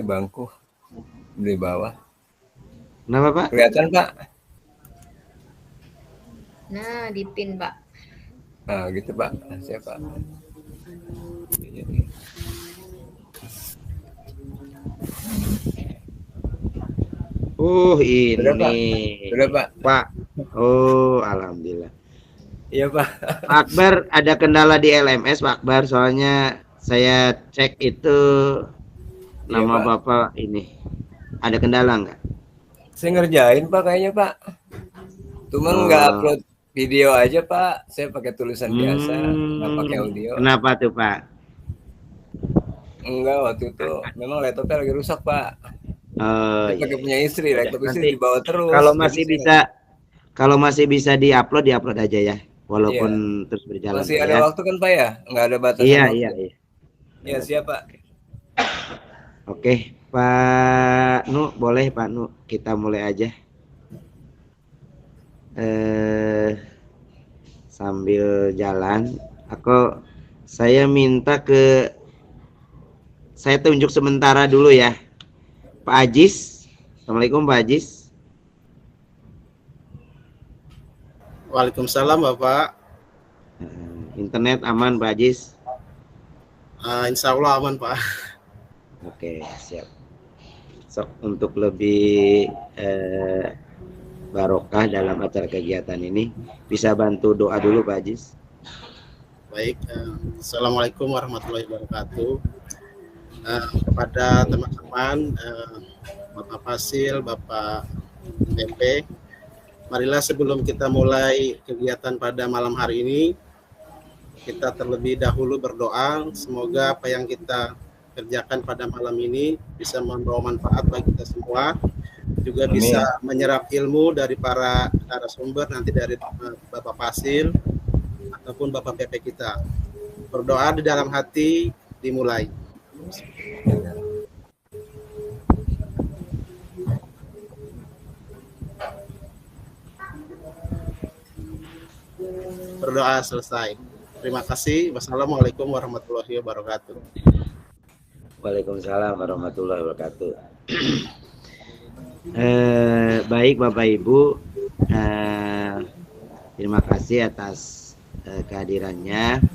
bangku di bawah. Kenapa Pak? Kelihatan Pak? Nah, dipin Pak. Nah gitu Pak, siapa? Ini Sudah Pak? Sudah Pak? Pak. Oh, alhamdulillah. Iya Pak. Pak Akbar, ada kendala di LMS Pak Akbar, soalnya saya cek itu nama Pak. Bapak ini. Ada kendala nggak? Saya ngerjain Pak kayaknya Pak. Cuman nggak upload video aja Pak. Saya pakai tulisan biasa, nggak pakai audio. Kenapa tuh Pak? Enggak, waktu itu memang laptopnya lagi rusak Pak. Iya, pakai punya istri, laptop istri dibawa terus. Kalau masih bisa diupload aja ya, walaupun terus berjalan. Masih ada waktu kan Pak ya? Nggak ada batasan waktu. Iya. Ya siap Pak. Oke, Pak Nu, boleh Pak Nu, kita mulai aja. Sambil jalan, saya minta saya tunjuk sementara dulu ya. Pak Ajis. Assalamualaikum Pak Ajis. Waalaikumsalam Bapak. Internet aman Pak Ajis? Insya Allah aman Pak. Oke, siap. Sok untuk lebih barokah dalam acara kegiatan ini, bisa bantu doa dulu Pak Ajis. Baik, Assalamualaikum warahmatullahi wabarakatuh. Kepada teman-teman, Bapak Fasil, Bapak MP, marilah sebelum kita mulai kegiatan pada malam hari ini, kita terlebih dahulu berdoa, semoga apa yang kita kerjakan pada malam ini bisa membawa manfaat bagi kita semua, juga bisa menyerap ilmu dari para narasumber, nanti dari Bapak Fasil ataupun Bapak PP kita. Berdoa di dalam hati, dimulai. Berdoa selesai. Terima kasih. Wassalamualaikum warahmatullahi wabarakatuh. Waalaikumsalam warahmatullahi wabarakatuh. Baik Bapak Ibu, terima kasih atas kehadirannya.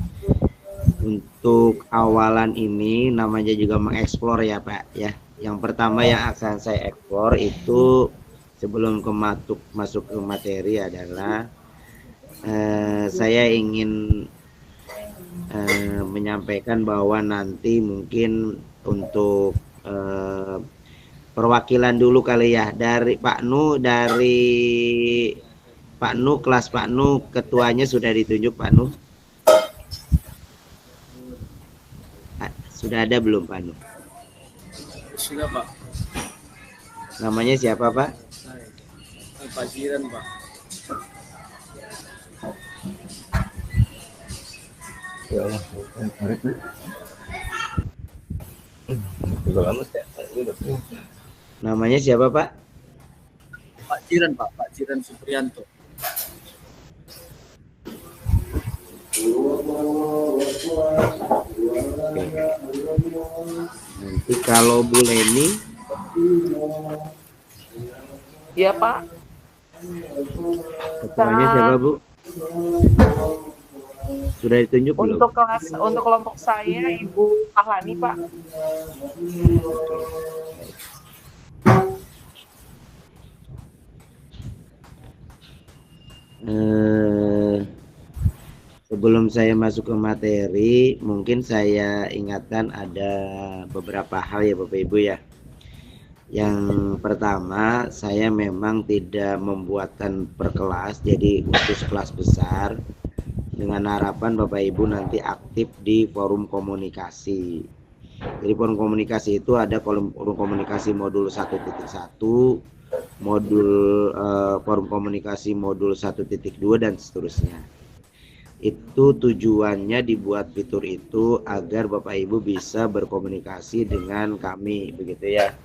Untuk awalan ini namanya juga mengeksplor ya Pak ya. Yang pertama yang akan saya eksplor itu sebelum masuk ke materi adalah saya ingin menyampaikan bahwa nanti mungkin untuk perwakilan dulu kali ya dari Pak Nu, kelas Pak Nu, ketuanya sudah ditunjuk Pak Nu. Sudah ada belum Pak Nu? Sudah Pak. Namanya siapa Pak? Pak Jiran Pak. Ya Allah, namanya siapa Pak? Pak Jiran Pak, Pak Jiran Suprianto. Oke. Nanti kalau Bu Leni. Iya Pak. Ketuanya siapa Bu? Sudah ditunjuk belum? Untuk kelompok saya Ibu Ahlani Pak. Sebelum saya masuk ke materi, mungkin saya ingatkan ada beberapa hal ya Bapak Ibu ya. Yang pertama, saya memang tidak membuatkan per kelas, jadi khusus kelas besar, dengan harapan Bapak Ibu nanti aktif di forum komunikasi. Jadi forum komunikasi itu ada forum komunikasi modul 1.1, forum komunikasi modul 1.2 dan seterusnya. Itu tujuannya dibuat fitur itu agar Bapak Ibu bisa berkomunikasi dengan kami, begitu ya.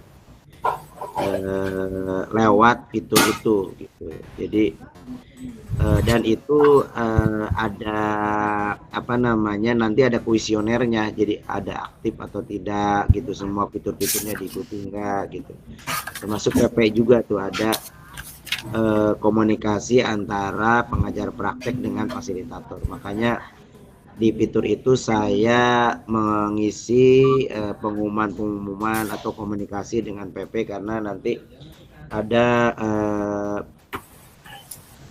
lewat fitur itu gitu. Jadi dan itu ada apa namanya, nanti ada kuesionernya, jadi ada aktif atau tidak gitu, semua fitur-fiturnya diikuti enggak gitu. Termasuk PP juga tuh ada komunikasi antara pengajar praktek dengan fasilitator. Makanya di fitur itu saya mengisi pengumuman atau komunikasi dengan PP, karena nanti ada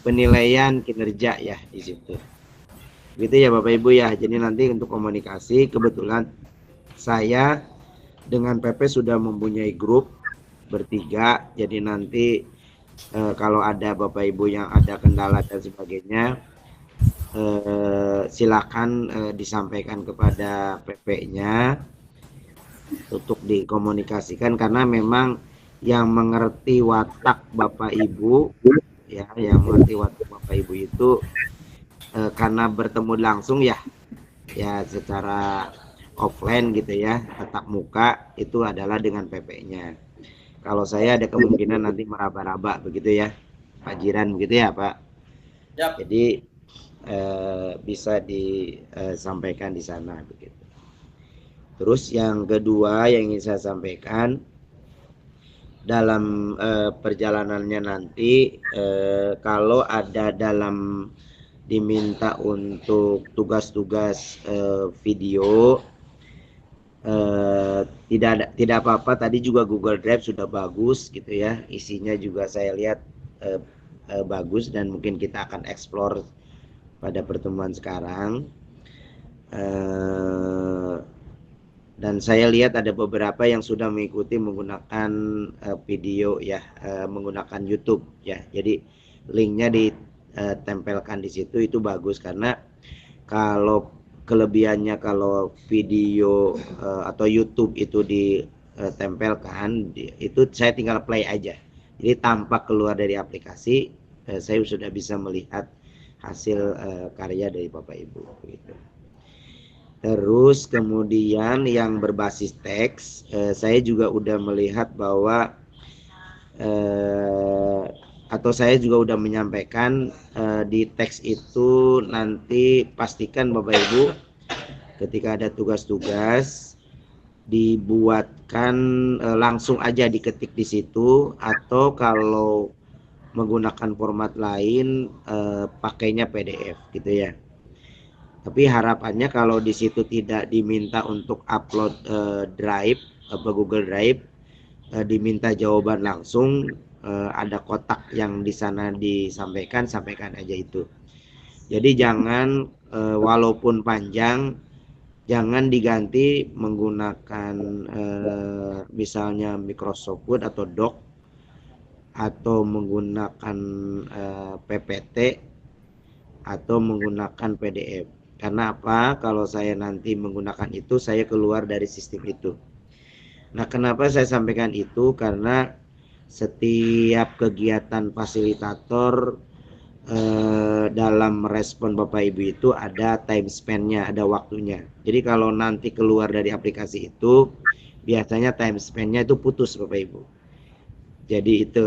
penilaian kinerja ya di situ. Gitu ya Bapak Ibu ya. Jadi nanti untuk komunikasi, kebetulan saya dengan PP sudah mempunyai grup bertiga. Jadi nanti kalau ada Bapak Ibu yang ada kendala dan sebagainya, silakan disampaikan kepada PP-nya untuk dikomunikasikan, karena memang yang mengerti watak Bapak Ibu ya, yang mengerti watak Bapak Ibu itu karena bertemu langsung ya secara offline gitu ya, tatap muka, itu adalah dengan PP-nya. Kalau saya ada kemungkinan nanti meraba-raba begitu ya Pak Jiran, begitu ya Pak. Yep. Jadi bisa disampaikan di sana begitu. Terus yang kedua yang ingin saya sampaikan, dalam perjalanannya nanti kalau ada dalam diminta untuk tugas-tugas video, tidak apa-apa. Tadi juga Google Drive sudah bagus gitu ya, isinya juga saya lihat bagus, dan mungkin kita akan explore pada pertemuan sekarang. Dan saya lihat ada beberapa yang sudah mengikuti menggunakan video ya, menggunakan YouTube ya. Jadi linknya ditempelkan di situ, itu bagus, karena kalau kelebihannya kalau video atau YouTube itu ditempelkan, itu saya tinggal play aja. Jadi tanpa keluar dari aplikasi, saya sudah bisa melihat hasil karya dari Bapak Ibu gitu. Terus kemudian yang berbasis teks, saya juga udah melihat bahwa atau saya juga udah menyampaikan di teks itu, nanti pastikan Bapak Ibu ketika ada tugas-tugas dibuatkan langsung aja diketik di situ, atau kalau menggunakan format lain pakainya PDF gitu ya. Tapi harapannya kalau di situ tidak diminta untuk upload drive atau Google Drive, diminta jawaban langsung, ada kotak yang di sana disampaikan, sampaikan aja itu. Jadi jangan walaupun panjang, jangan diganti menggunakan misalnya Microsoft Word atau Doc, atau menggunakan PPT, atau menggunakan PDF. Karena apa? Kalau saya nanti menggunakan itu, saya keluar dari sistem itu. Nah, kenapa saya sampaikan itu? Karena setiap kegiatan fasilitator dalam respon Bapak Ibu itu ada time span-nya, ada waktunya. Jadi kalau nanti keluar dari aplikasi itu, biasanya time span-nya itu putus Bapak Ibu. Jadi itu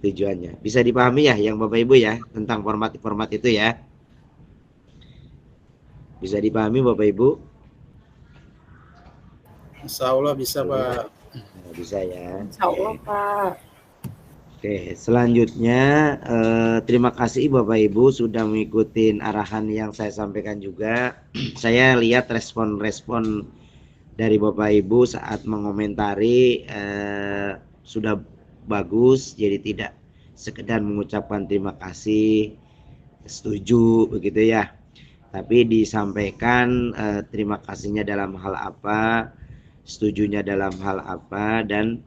tujuannya. Bisa dipahami ya yang Bapak Ibu ya, tentang format itu ya. Bisa dipahami Bapak Ibu? Insya Allah bisa Pak. Bisa ya. Insya Allah Pak. Oke, selanjutnya terima kasih Bapak Ibu sudah mengikuti arahan yang saya sampaikan juga. Saya lihat respon-respon dari Bapak Ibu saat mengomentari sudah bagus, jadi tidak sekedar mengucapkan terima kasih, setuju begitu ya. Tapi disampaikan terima kasihnya dalam hal apa, setujunya dalam hal apa, dan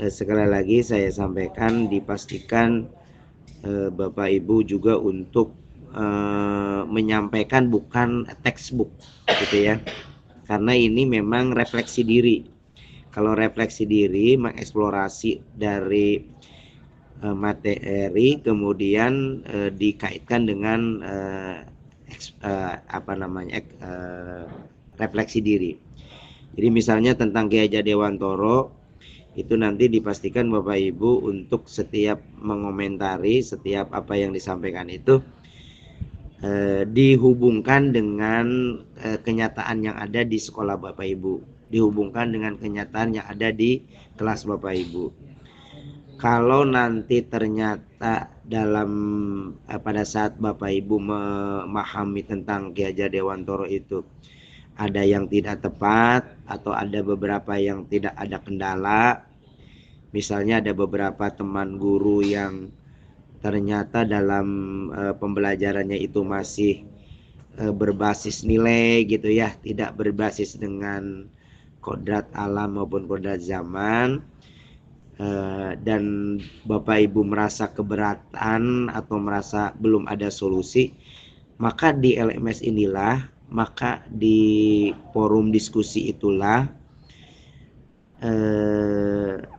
sekali lagi saya sampaikan, dipastikan Bapak Ibu juga untuk menyampaikan bukan textbook gitu ya. Karena ini memang refleksi diri. Kalau refleksi diri, mengeksplorasi dari materi, kemudian dikaitkan dengan refleksi diri. Jadi misalnya tentang Ki Hajar Dewantoro, Itu nanti dipastikan Bapak Ibu untuk setiap mengomentari setiap apa yang disampaikan itu dihubungkan dengan kenyataan yang ada di sekolah Bapak Ibu, dihubungkan dengan kenyataan yang ada di kelas Bapak Ibu. Kalau nanti ternyata dalam pada saat Bapak Ibu memahami tentang Ki Hajar Dewantoro itu ada yang tidak tepat atau ada beberapa yang tidak ada kendala, misalnya ada beberapa teman guru yang ternyata dalam pembelajarannya itu masih berbasis nilai gitu ya, tidak berbasis dengan kodrat alam maupun kodrat zaman, dan Bapak Ibu merasa keberatan atau merasa belum ada solusi, maka di LMS inilah, maka di forum diskusi itulah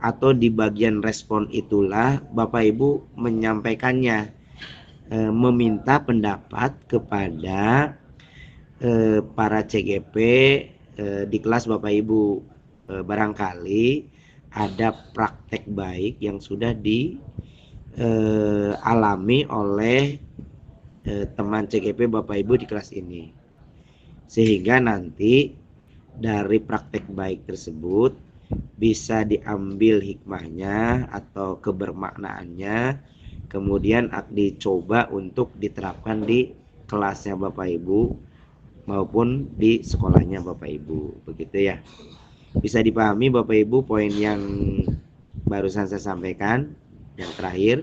atau di bagian respon itulah Bapak Ibu menyampaikannya, meminta pendapat kepada para CGP di kelas Bapak Ibu. Barangkali ada praktek baik yang sudah dialami oleh teman CGP Bapak Ibu di kelas ini, sehingga nanti dari praktek baik tersebut bisa diambil hikmahnya atau kebermaknaannya, kemudian dicoba untuk diterapkan di kelasnya Bapak Ibu maupun di sekolahnya Bapak Ibu, begitu ya. Bisa dipahami Bapak Ibu poin yang barusan saya sampaikan, yang terakhir?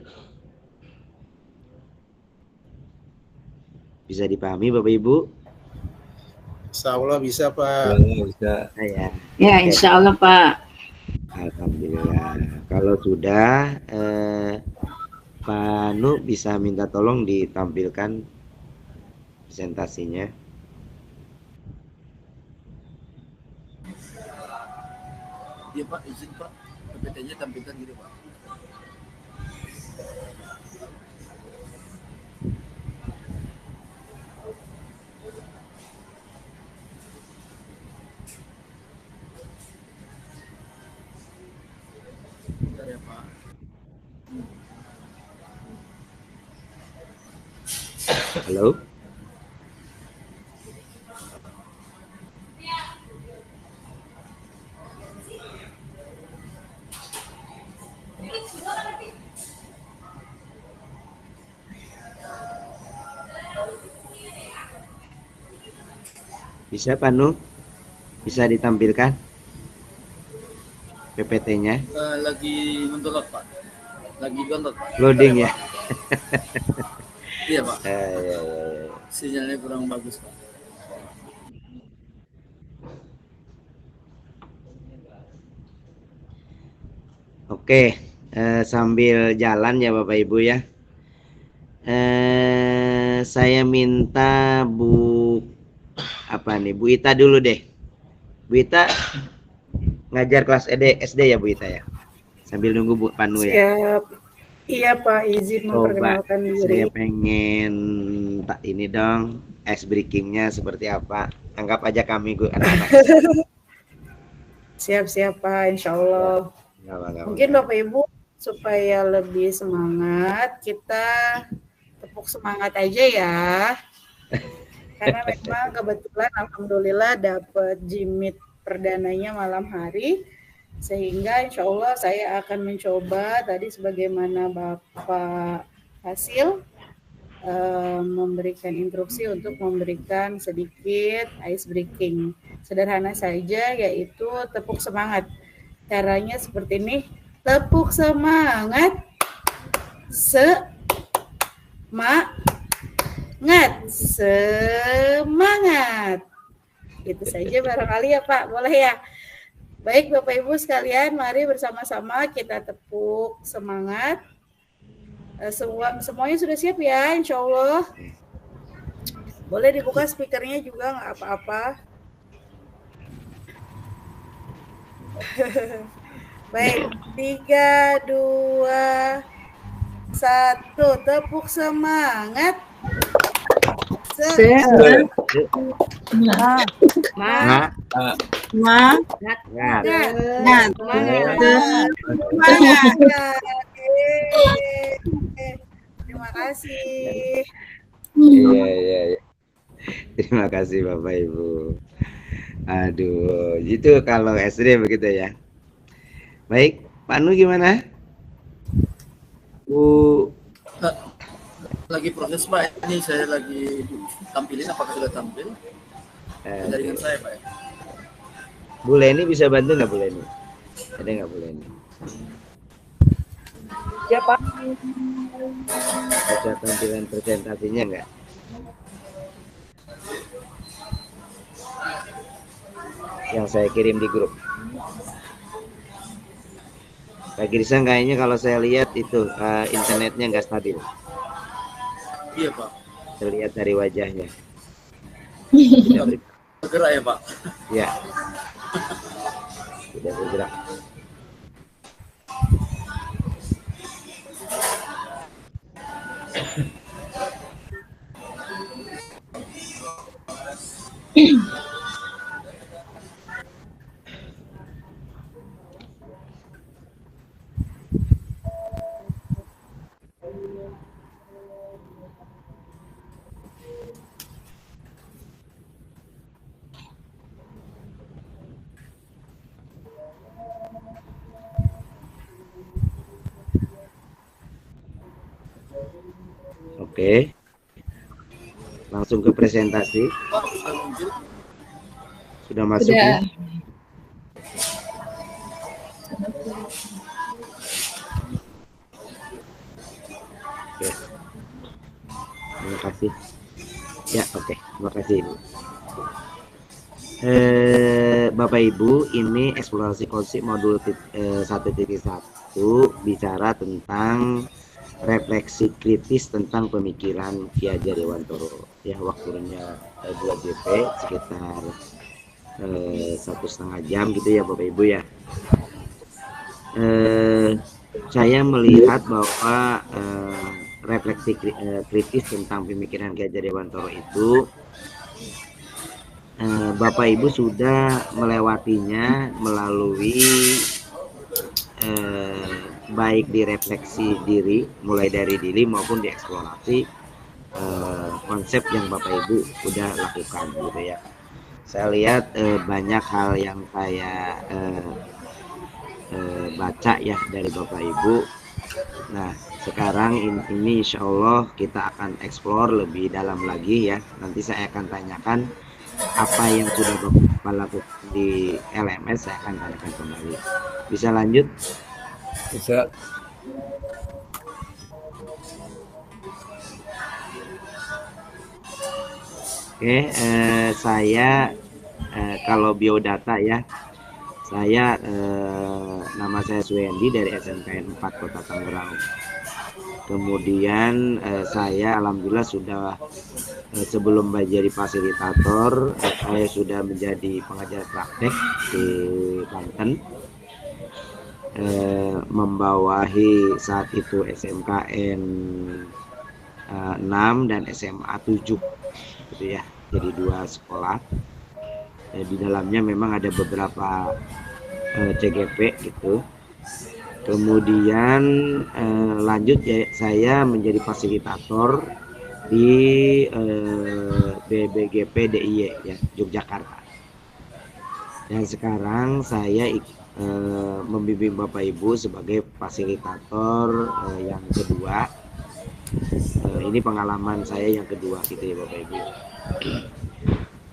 Bisa dipahami Bapak Ibu? Insya Allah bisa Pak. Bisa. Ya, insya Allah Pak. Alhamdulillah. Kalau sudah, Pak Nu bisa minta tolong ditampilkan presentasinya. Iya Pak, izin Pak. PPT-nya tampilkan gitu Pak. Bentar ya Pak. Halo? Bisa Pak Nu? Bisa ditampilkan PPT-nya? Lagi mendownload Pak. Lagi download Pak. Loading ya? Iya Pak. Ya. Sinyalnya kurang bagus Pak. Oke, sambil jalan ya Bapak Ibu ya. Saya minta Bu Ita dulu deh. Bu Ita ngajar kelas SD ya Bu Ita ya. Sambil nunggu Bu Panu ya. Siap. Iya Pak, izin memperkenalkan diri. Saya pengen ini dong, ice breakingnya seperti apa. Anggap aja kami anak-anak. Siap Pak, insya Allah. Mungkin Bapak Ibu supaya lebih semangat, kita tepuk semangat aja ya. Karena memang kebetulan alhamdulillah dapat jimit perdananya malam hari, sehingga insya Allah saya akan mencoba tadi sebagaimana Bapak Hasil memberikan instruksi untuk memberikan sedikit ice breaking. Sederhana saja, yaitu tepuk semangat. Caranya seperti ini, tepuk semangat, semangat. Itu saja barangkali ya Pak, boleh ya? Baik Bapak Ibu sekalian, mari bersama-sama kita tepuk semangat. Semuanya sudah siap ya, insya Allah. Boleh dibuka speakernya juga, nggak apa-apa. Baik, 3, 2, 1, tepuk semangat. Semangat. Semangat. Semangat. Terima kasih. Iya, iya, iya. Terima kasih Bapak Ibu. Aduh, gitu kalau SD begitu ya. Baik, Pak Nu gimana? Bu, Lagi proses Pak, ini saya lagi tampilin, apakah sudah tampil? Jaringan saya Pak. Bu Leni bisa bantu nggak Bu Leni? Ada nggak Bu Leni? Ya Pak. Baca tampilan presentasinya nggak? Yang saya kirim di grup. Pak Girsang kayaknya kalau saya lihat itu internetnya nggak stabil. Iya Pak. Terlihat dari wajahnya. Tidak bergerak ya Pak. Ya. Tidak bergerak. Oke. Langsung ke presentasi. Pak, sudah muncul. Sudah masuk ya? Oke. Terima kasih. Ya, oke. Terima kasih Ibu. Bapak Ibu, ini eksplorasi konsep modul 1.1 bicara tentang refleksi kritis tentang pemikiran Ki Hajar Dewantoro. Ya, waktunya 2 JP sekitar 1,5 jam gitu ya Bapak Ibu ya. Saya melihat bahwa refleksi kritis tentang pemikiran Ki Hajar Dewantoro itu Bapak Ibu sudah melewatinya melalui baik di refleksi diri, mulai dari diri maupun di eksplorasi konsep yang Bapak Ibu udah lakukan gitu ya. Saya lihat banyak hal yang saya baca ya dari Bapak Ibu. Nah, sekarang ini insya Allah kita akan explore lebih dalam lagi ya. Nanti saya akan tanyakan apa yang sudah Bapak lakukan di LMS, saya akan tanyakan kembali. Bisa lanjut? Bisa. Oke, saya kalau biodata ya, saya nama saya Suendi dari SMKN 4 Kota Tangerang. Kemudian saya alhamdulillah sudah sebelum menjadi fasilitator, saya sudah menjadi pengajar praktek di Banten. Membawahi saat itu SMKN 6 dan SMA 7 gitu ya, jadi 2 sekolah. Di dalamnya memang ada beberapa CGP gitu. Kemudian lanjut ya, saya menjadi fasilitator di BBGP DIY ya, Yogyakarta. Dan sekarang saya membimbing Bapak Ibu sebagai fasilitator yang kedua. Ini pengalaman saya yang kedua gitu ya Bapak Ibu.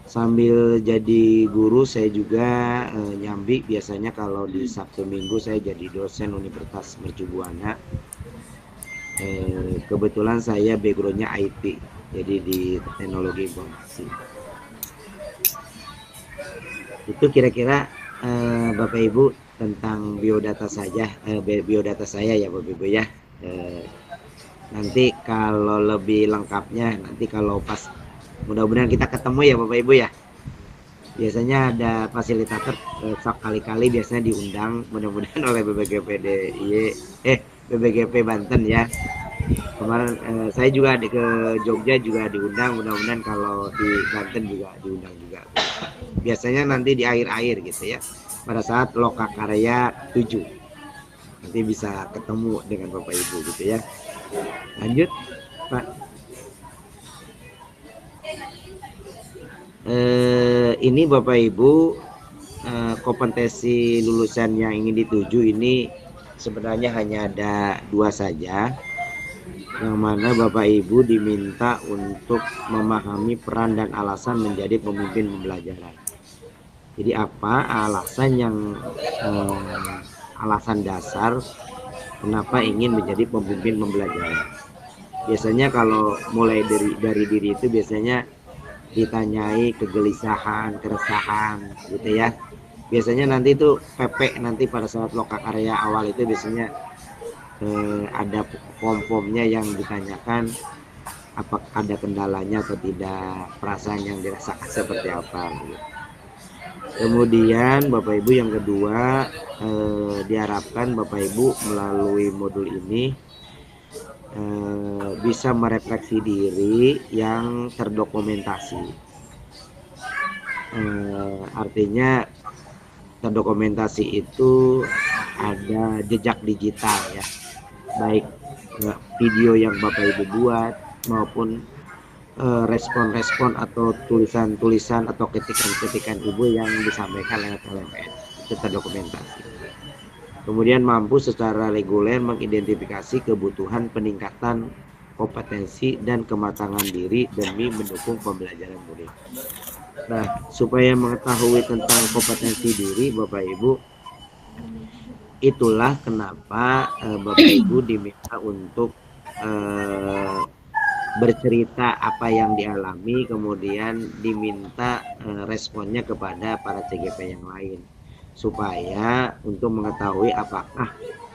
Sambil jadi guru saya juga nyambi, biasanya kalau di Sabtu Minggu saya jadi dosen Universitas Mercu Buana. Kebetulan saya backgroundnya IT, jadi di teknologi informasi. Itu kira-kira Bapak Ibu tentang biodata saja, biodata saya ya Bapak Ibu ya. Nanti kalau lebih lengkapnya, nanti kalau pas mudah-mudahan kita ketemu ya Bapak Ibu ya. Biasanya ada fasilitator kali-kali biasanya diundang, mudah-mudahan oleh BBGP BBGP Banten ya. Kemarin saya juga ke Jogja juga diundang, mudah-mudahan kalau di Banten juga diundang juga. biasanya nanti di akhir-akhir gitu ya, pada saat Lokakarya 7 nanti bisa ketemu dengan Bapak Ibu gitu ya. Lanjut Pak. Ini Bapak Ibu, kompetensi lulusan yang ingin dituju ini sebenarnya hanya ada 2 saja, yang mana Bapak Ibu diminta untuk memahami peran dan alasan menjadi pemimpin pembelajaran. Jadi apa alasan alasan dasar kenapa ingin menjadi pemimpin pembelajaran. Biasanya kalau mulai dari diri itu biasanya ditanyai kegelisahan, keresahan gitu ya. Biasanya nanti itu PP nanti pada saat Lokakarya awal itu biasanya ada form-formnya yang ditanyakan apakah ada kendalanya atau tidak, perasaan yang dirasakan seperti apa gitu. Kemudian Bapak Ibu yang kedua, diharapkan Bapak Ibu melalui modul ini bisa merefleksi diri yang terdokumentasi. Artinya terdokumentasi itu ada jejak digital ya, baik video yang Bapak Ibu buat maupun respon-respon atau tulisan-tulisan atau ketikan-ketikan Ibu yang disampaikan lewat LMS, itu terdokumentasi. Kemudian mampu secara reguler mengidentifikasi kebutuhan peningkatan kompetensi dan kematangan diri demi mendukung pembelajaran murid. Nah, supaya mengetahui tentang kompetensi diri Bapak Ibu, itulah kenapa Bapak Ibu diminta untuk bercerita apa yang dialami, kemudian diminta responnya kepada para CGP yang lain, supaya untuk mengetahui apakah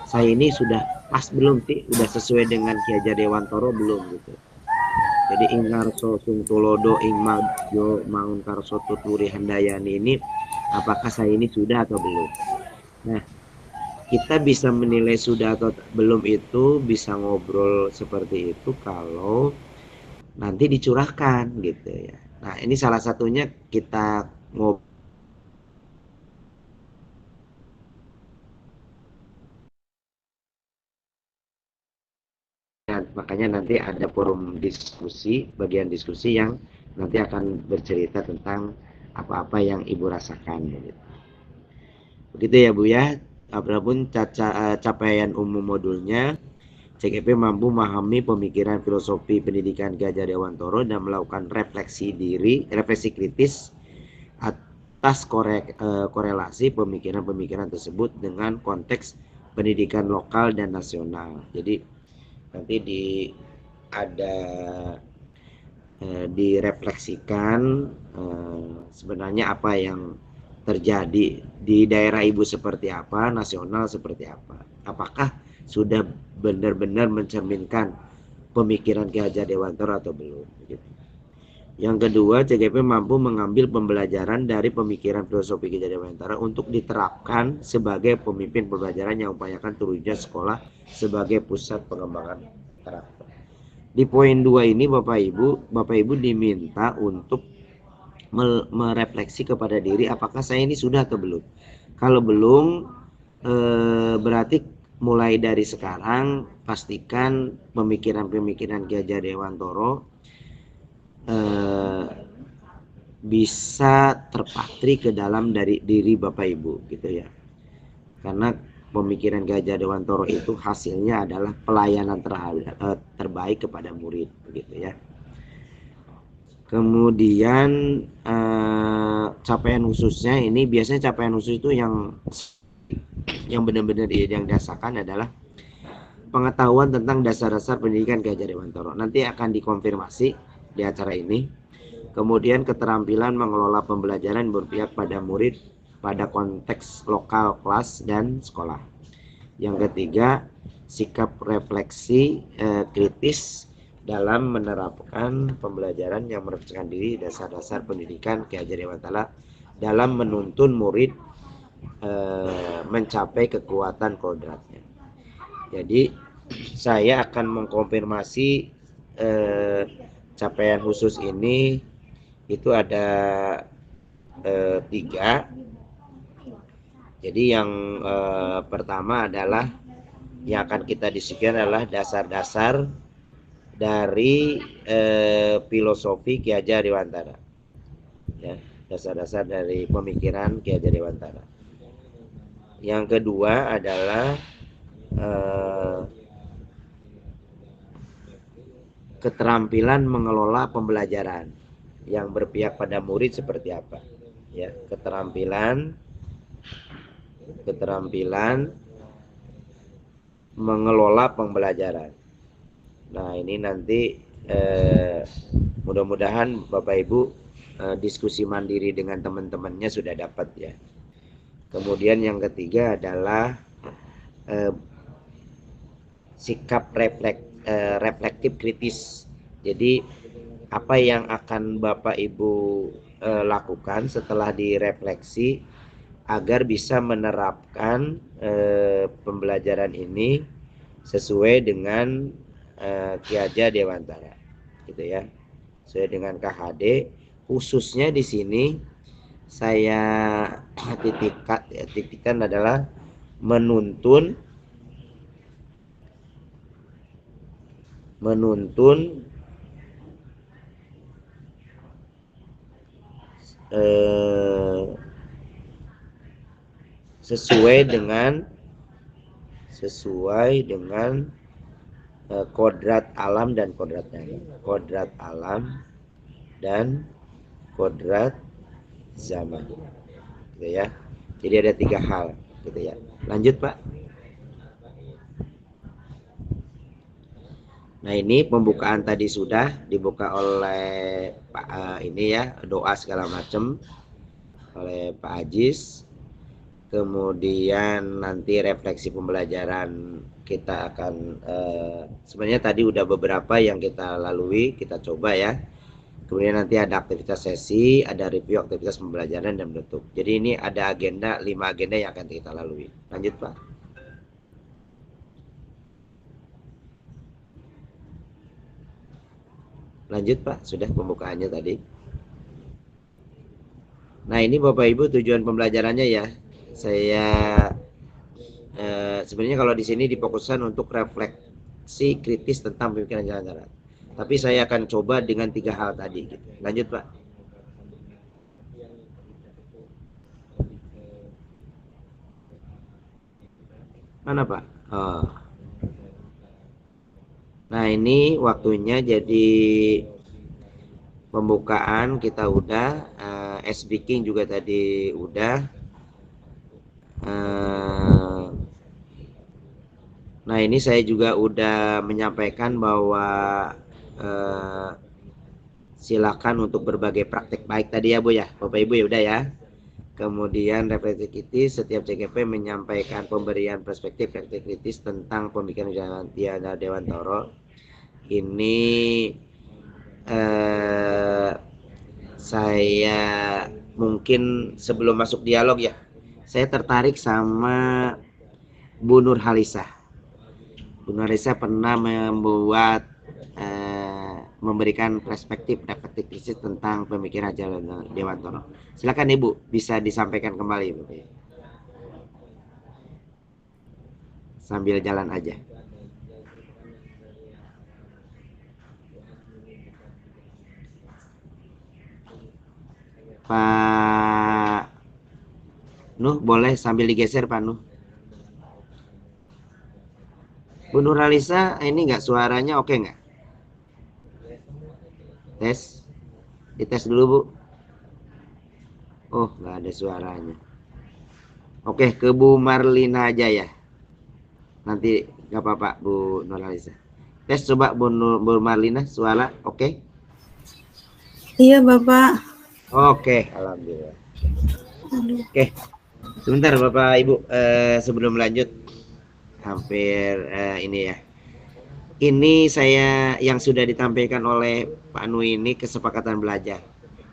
saya ini sudah pas belum sih, sudah sesuai dengan Ki Hajar Dewantara belum gitu. Jadi Ingarso Sungtulodo Ingmajo Mangun Karso Tuturi Handayani ini apakah saya ini sudah atau belum. Nah, kita bisa menilai sudah atau belum itu bisa ngobrol seperti itu kalau nanti dicurahkan gitu ya. Nah, ini salah satunya kita ngobrol. Makanya nanti ada forum diskusi, bagian diskusi yang nanti akan bercerita tentang apa-apa yang Ibu rasakan. Begitu ya Bu ya. Apapun capaian umum modulnya, CGP mampu memahami pemikiran filosofi pendidikan Ki Hajar Dewantara dan melakukan refleksi kritis atas korelasi pemikiran-pemikiran tersebut dengan konteks pendidikan lokal dan nasional. Jadi nanti direfleksikan sebenarnya apa yang terjadi di daerah Ibu seperti apa, nasional seperti apa. Apakah sudah benar-benar mencerminkan pemikiran Ki Hajar Dewantara atau belum gitu. Yang kedua, CGP mampu mengambil pembelajaran dari pemikiran filosofi Ki Hajar Dewantara untuk diterapkan sebagai pemimpin pembelajaran yang upayakan terwujudnya sekolah sebagai pusat pengembangan karakter. Di poin 2 ini Bapak Ibu diminta untuk merefleksi kepada diri apakah saya ini sudah atau belum. Kalau belum, berarti mulai dari sekarang pastikan pemikiran-pemikiran Ki Hajar Dewantara bisa terpatri ke dalam dari diri Bapak Ibu gitu ya. Karena pemikiran Ki Hajar Dewantara itu hasilnya adalah pelayanan terbaik kepada murid begitu ya. Kemudian capaian khususnya ini biasanya capaian khusus itu yang benar-benar yang dirasakan adalah pengetahuan tentang dasar-dasar pendidikan Ki Hajar Dewantara. Nanti akan dikonfirmasi di acara ini. Kemudian keterampilan mengelola pembelajaran berpihak pada murid pada konteks lokal kelas dan sekolah. Yang ketiga, sikap refleksi kritis dalam menerapkan pembelajaran yang merefleksikan diri dasar-dasar pendidikan Ki Hajar Dewantara dalam menuntun murid mencapai kekuatan kodratnya. Jadi saya akan mengkonfirmasi capaian khusus ini itu ada 3. Jadi yang pertama adalah yang akan kita diskusikan adalah dasar-dasar dari filosofi Ki Hajar Dewantara. Ya, dasar-dasar dari pemikiran Ki Hajar Dewantara. Yang kedua adalah keterampilan mengelola pembelajaran yang berpihak pada murid seperti apa. Ya, keterampilan mengelola pembelajaran. Nah, ini nanti mudah-mudahan Bapak Ibu diskusi mandiri dengan teman-temannya sudah dapat ya. Kemudian yang ketiga adalah sikap reflektif kritis. Jadi apa yang akan Bapak Ibu lakukan setelah direfleksi agar bisa menerapkan pembelajaran ini sesuai dengan Ki Hajar Dewantara, gitu ya, sesuai dengan KHD. Khususnya di sini saya titikkan adalah menuntun sesuai dengan kodrat alam dan kodrat zaman, gitu ya. Jadi ada 3 hal, gitu ya. Lanjut Pak. Nah, ini pembukaan tadi sudah dibuka oleh Pak ini ya, doa segala macam oleh Pak Ajis. Kemudian nanti refleksi pembelajaran kita akan sebenarnya tadi udah beberapa yang kita lalui, kita coba ya. Kemudian nanti ada aktivitas sesi, ada review aktivitas pembelajaran dan menutup. Jadi ini ada agenda, 5 agenda yang akan kita lalui. Lanjut Pak. Lanjut Pak, sudah pembukaannya tadi. Nah, ini Bapak Ibu tujuan pembelajarannya ya. Saya sebenarnya kalau di sini difokuskan untuk refleksi kritis tentang pemikiran jalan darat. Tapi saya akan coba dengan 3 hal tadi. Gitu. Lanjut Pak. Mana Pak? Oh. Nah, ini waktunya, jadi pembukaan kita udah, speaking juga tadi udah. Nah, ini saya juga udah menyampaikan bahwa silakan untuk berbagai praktek baik tadi ya Bu ya, Bapak Ibu ya udah ya. Kemudian refleksi kritis, setiap CGP menyampaikan pemberian perspektif refleksi kritis tentang pemikiran Ki Hajar Dewantara. Ini saya mungkin sebelum masuk dialog ya, saya tertarik sama Bu Nurhalisah. Bu Nurhalisah pernah memberikan perspektif refleksi kritis tentang pemikiran Ki Hajar Dewantara. Silakan Ibu, bisa disampaikan kembali Bu. Sambil jalan aja. Pak Nuh, boleh sambil digeser Pak Nuh. Bu Nurhalisah, ini enggak suaranya oke enggak? Tes. Dites dulu Bu. Oh, enggak ada suaranya. Oke, ke Bu Marlina aja ya. Nanti enggak apa-apa Bu Nurhalisah. Tes coba Bu Marlina, suara oke? Iya Bapak. Oke, alhamdulillah. Oke, sebentar Bapak Ibu, sebelum lanjut, hampir ini ya. Ini saya yang sudah ditampilkan oleh Pak Nu ini kesepakatan belajar.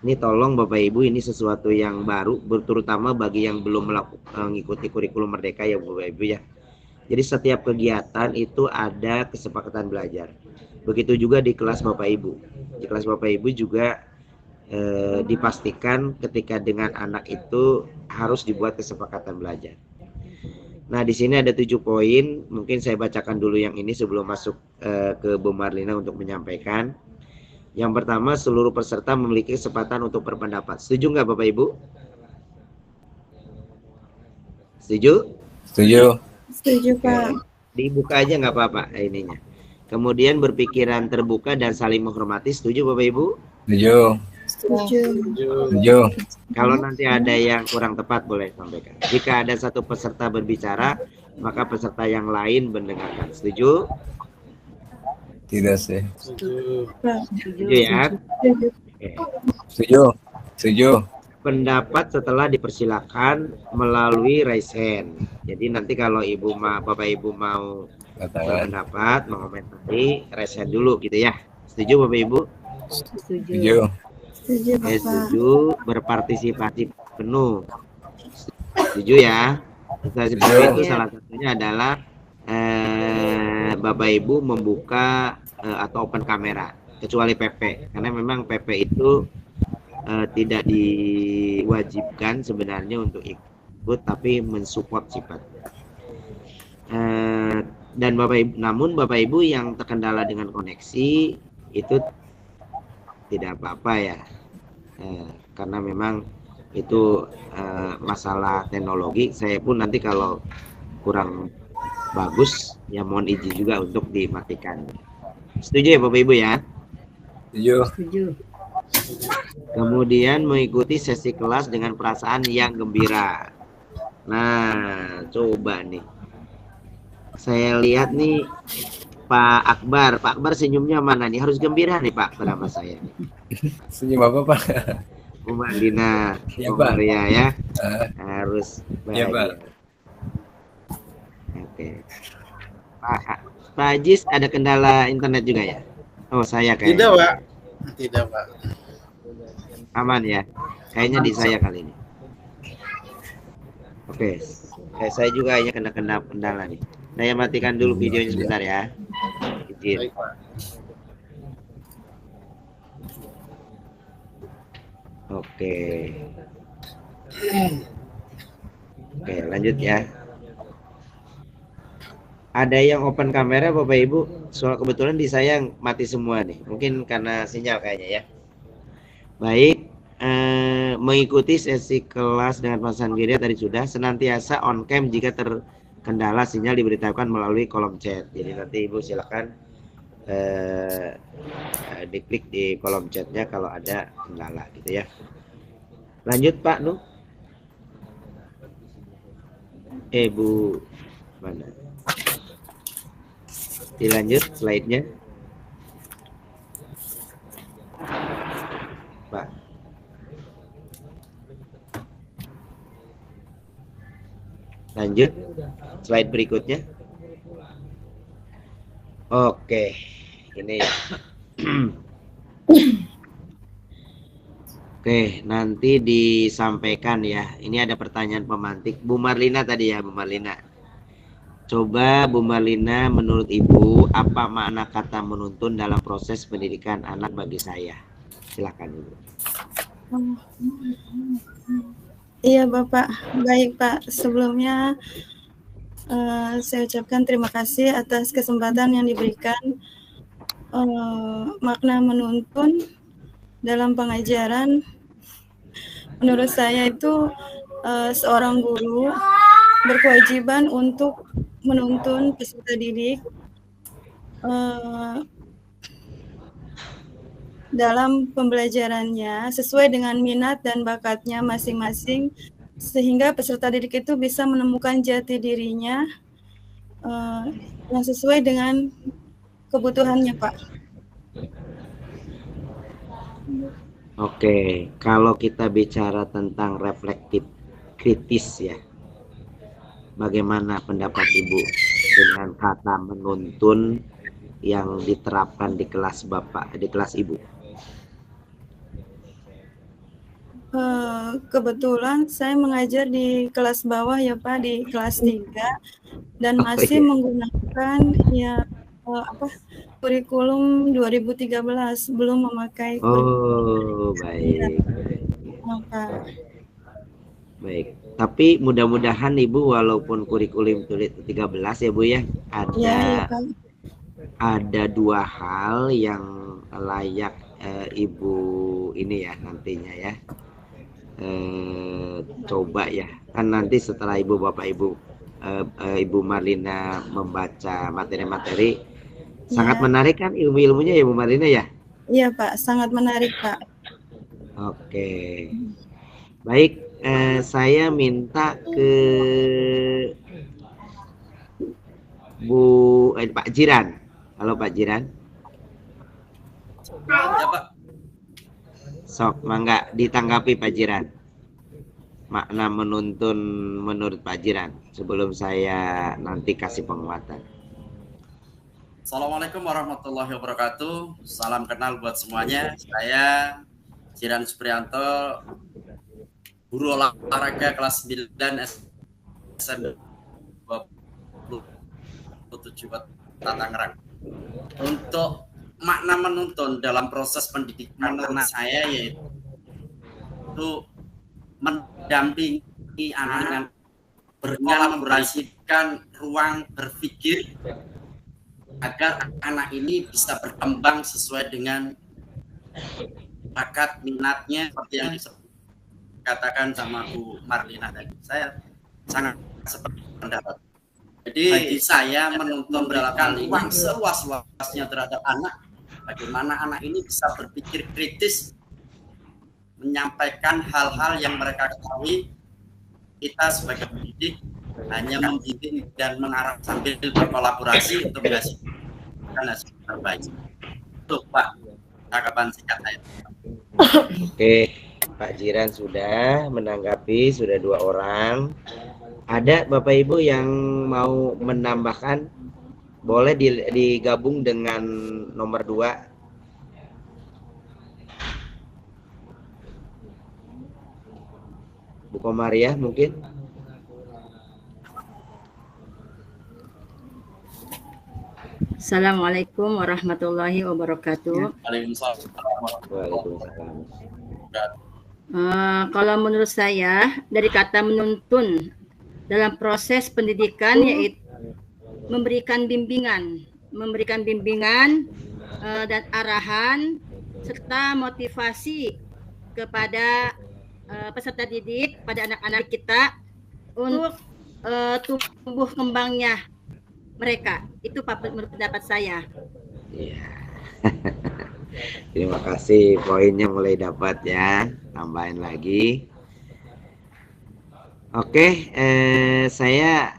Ini tolong Bapak Ibu, ini sesuatu yang baru, terutama bagi yang belum mengikuti kurikulum Merdeka ya Bapak Ibu ya. Jadi setiap kegiatan itu ada kesepakatan belajar. Begitu juga di kelas Bapak Ibu. Di kelas Bapak Ibu juga dipastikan ketika dengan anak itu harus dibuat kesepakatan belajar. Nah, di sini ada 7 poin. Mungkin saya bacakan dulu yang ini sebelum masuk ke Bu Marlina untuk menyampaikan. Yang pertama, seluruh peserta memiliki kesempatan untuk berpendapat. Setuju nggak Bapak Ibu? Setuju? Setuju. Setuju, Pak. Dibuka aja nggak apa-apa ininya. Kemudian berpikiran terbuka dan saling menghormati. Setuju Bapak Ibu? Setuju. Setuju. Setuju. Kalau nanti ada yang kurang tepat boleh sampaikan. Jika ada satu peserta berbicara, maka peserta yang lain mendengarkan. Setuju? Tidak sih. Setuju ya? Oke. Setuju. Setuju. Pendapat setelah dipersilakan melalui raise hand. Jadi nanti kalau Bapak Ibu mau berpendapat, mau komentari, raise hand dulu gitu ya. Setuju Bapak Ibu? Setuju. Setuju, Bapak. Setuju, berpartisipasi penuh. Setuju ya? Partisipasi itu salah satunya adalah Bapak Ibu membuka atau open kamera, kecuali PP, karena memang PP itu tidak diwajibkan sebenarnya untuk ikut, tapi mensupport sifatnya. Dan namun Bapak Ibu yang terkendala dengan koneksi itu tidak apa-apa ya, karena memang itu masalah teknologi. Saya pun nanti kalau kurang bagus ya mohon izin juga untuk dimatikan. Setuju ya Bapak Ibu ya? Setuju. Setuju. Kemudian mengikuti sesi kelas dengan perasaan yang gembira. Nah, coba nih. Saya lihat nih Pak Akbar. Pak Akbar senyumnya mana nih? Harus gembira nih Pak pada mas saya. Senyum apa Pak? Bu Marlina, Ya, Bu Pak. Maria ya. Harus Ya, Pak. bahagia. Oke. Pak Ajis ada kendala internet juga ya? Oh saya kayaknya. Tidak Pak. Tidak Pak. Aman ya? Kayaknya di saya kali ini. Oke. Kayak saya juga hanya kena kendala nih. Saya matikan dulu videonya sebentar ya. Izin. Baik Pak. Oke. Oke, lanjut ya. Ada yang open kamera Bapak Ibu? Soal kebetulan di saya mati semua nih. Mungkin karena sinyal kayaknya ya. Baik, mengikuti sesi kelas dengan pasangan geria tadi sudah. Senantiasa on cam jika terkendala sinyal diberitahukan melalui kolom chat. Jadi nanti Ibu silakan diklik di kolom chatnya kalau ada kendala gitu ya. Lanjut Pak Nuh. Bu mana? Dilanjut slide-nya. Pak. Lanjut slide berikutnya. Oke, ini ya. Oke, nanti disampaikan ya. Ini ada pertanyaan pemantik. Bu Marlina tadi ya, Bu Marlina. Coba Bu Marlina, menurut Ibu, apa makna kata menuntun dalam proses pendidikan anak bagi saya? Silakan Ibu. Iya Bapak, baik Pak. Sebelumnya saya ucapkan terima kasih atas kesempatan yang diberikan. Makna menuntun dalam pengajaran, menurut saya itu seorang guru berkewajiban untuk menuntun peserta didik dalam pembelajarannya sesuai dengan minat dan bakatnya masing-masing, sehingga peserta didik itu bisa menemukan jati dirinya yang sesuai dengan kebutuhannya, Pak. Oke, kalau kita bicara tentang reflektif kritis ya, bagaimana pendapat Ibu dengan kata menuntun yang diterapkan di kelas Bapak, di kelas Ibu? Kebetulan saya mengajar di kelas bawah ya Pak, di kelas 3 dan masih menggunakan ya kurikulum 2013, belum memakai Oh, baik. Baik. Tapi mudah-mudahan Ibu walaupun kurikulum 13 ya Bu ya, ada dua hal yang layak Ibu ini ya nantinya ya. Coba ya. Kan nanti setelah Bapak Ibu Marlina membaca materi-materi sangat menarik kan ilmu-ilmunya ya Bu Marlina ya? Iya Pak, sangat menarik Pak. Oke. Baik, saya minta ke Pak Jiran. Halo Pak Jiran. Ya Pak. Sok, mangga ditanggapi Pak Jiran. Makna menuntun menurut Pak Jiran sebelum saya nanti kasih penguatan. Assalamualaikum warahmatullahi wabarakatuh. Salam kenal buat semuanya. Saya Jiran Supriyanto, guru olahraga kelas 9 SMP 27 Kota Tangerang. Untuk makna menuntun dalam proses pendidikan anak saya yaitu mendampingi anak dengan memberikan ruang berpikir agar anak ini bisa berkembang sesuai dengan bakat minatnya seperti yang dikatakan sama Bu Marlina tadi. Saya sangat sependapat. Jadi bagi saya menuntun dalam ruang seluas-luasnya terhadap anak, bagaimana anak ini bisa berpikir kritis, menyampaikan hal-hal yang mereka ketahui. Kita sebagai pendidik hanya membimbing dan mengarah sambil berkolaborasi untuk menghasilkan hasil terbaik. Tuh Pak, tanggapan singkat saya. Oke, Pak Jiran sudah menanggapi, sudah 2 orang. Ada Bapak Ibu yang mau menambahkan? Boleh digabung dengan nomor 2. Bu Komariah mungkin? Assalamualaikum warahmatullahi wabarakatuh. Waalaikumsalam. Kalau menurut saya dari kata menuntun dalam proses pendidikan yaitu memberikan bimbingan dan arahan serta motivasi kepada peserta didik, pada anak-anak kita untuk tumbuh kembangnya mereka. Itu menurut pendapat saya. Iya. Terima kasih, poinnya mulai dapat ya. Tambahin lagi. Oke, saya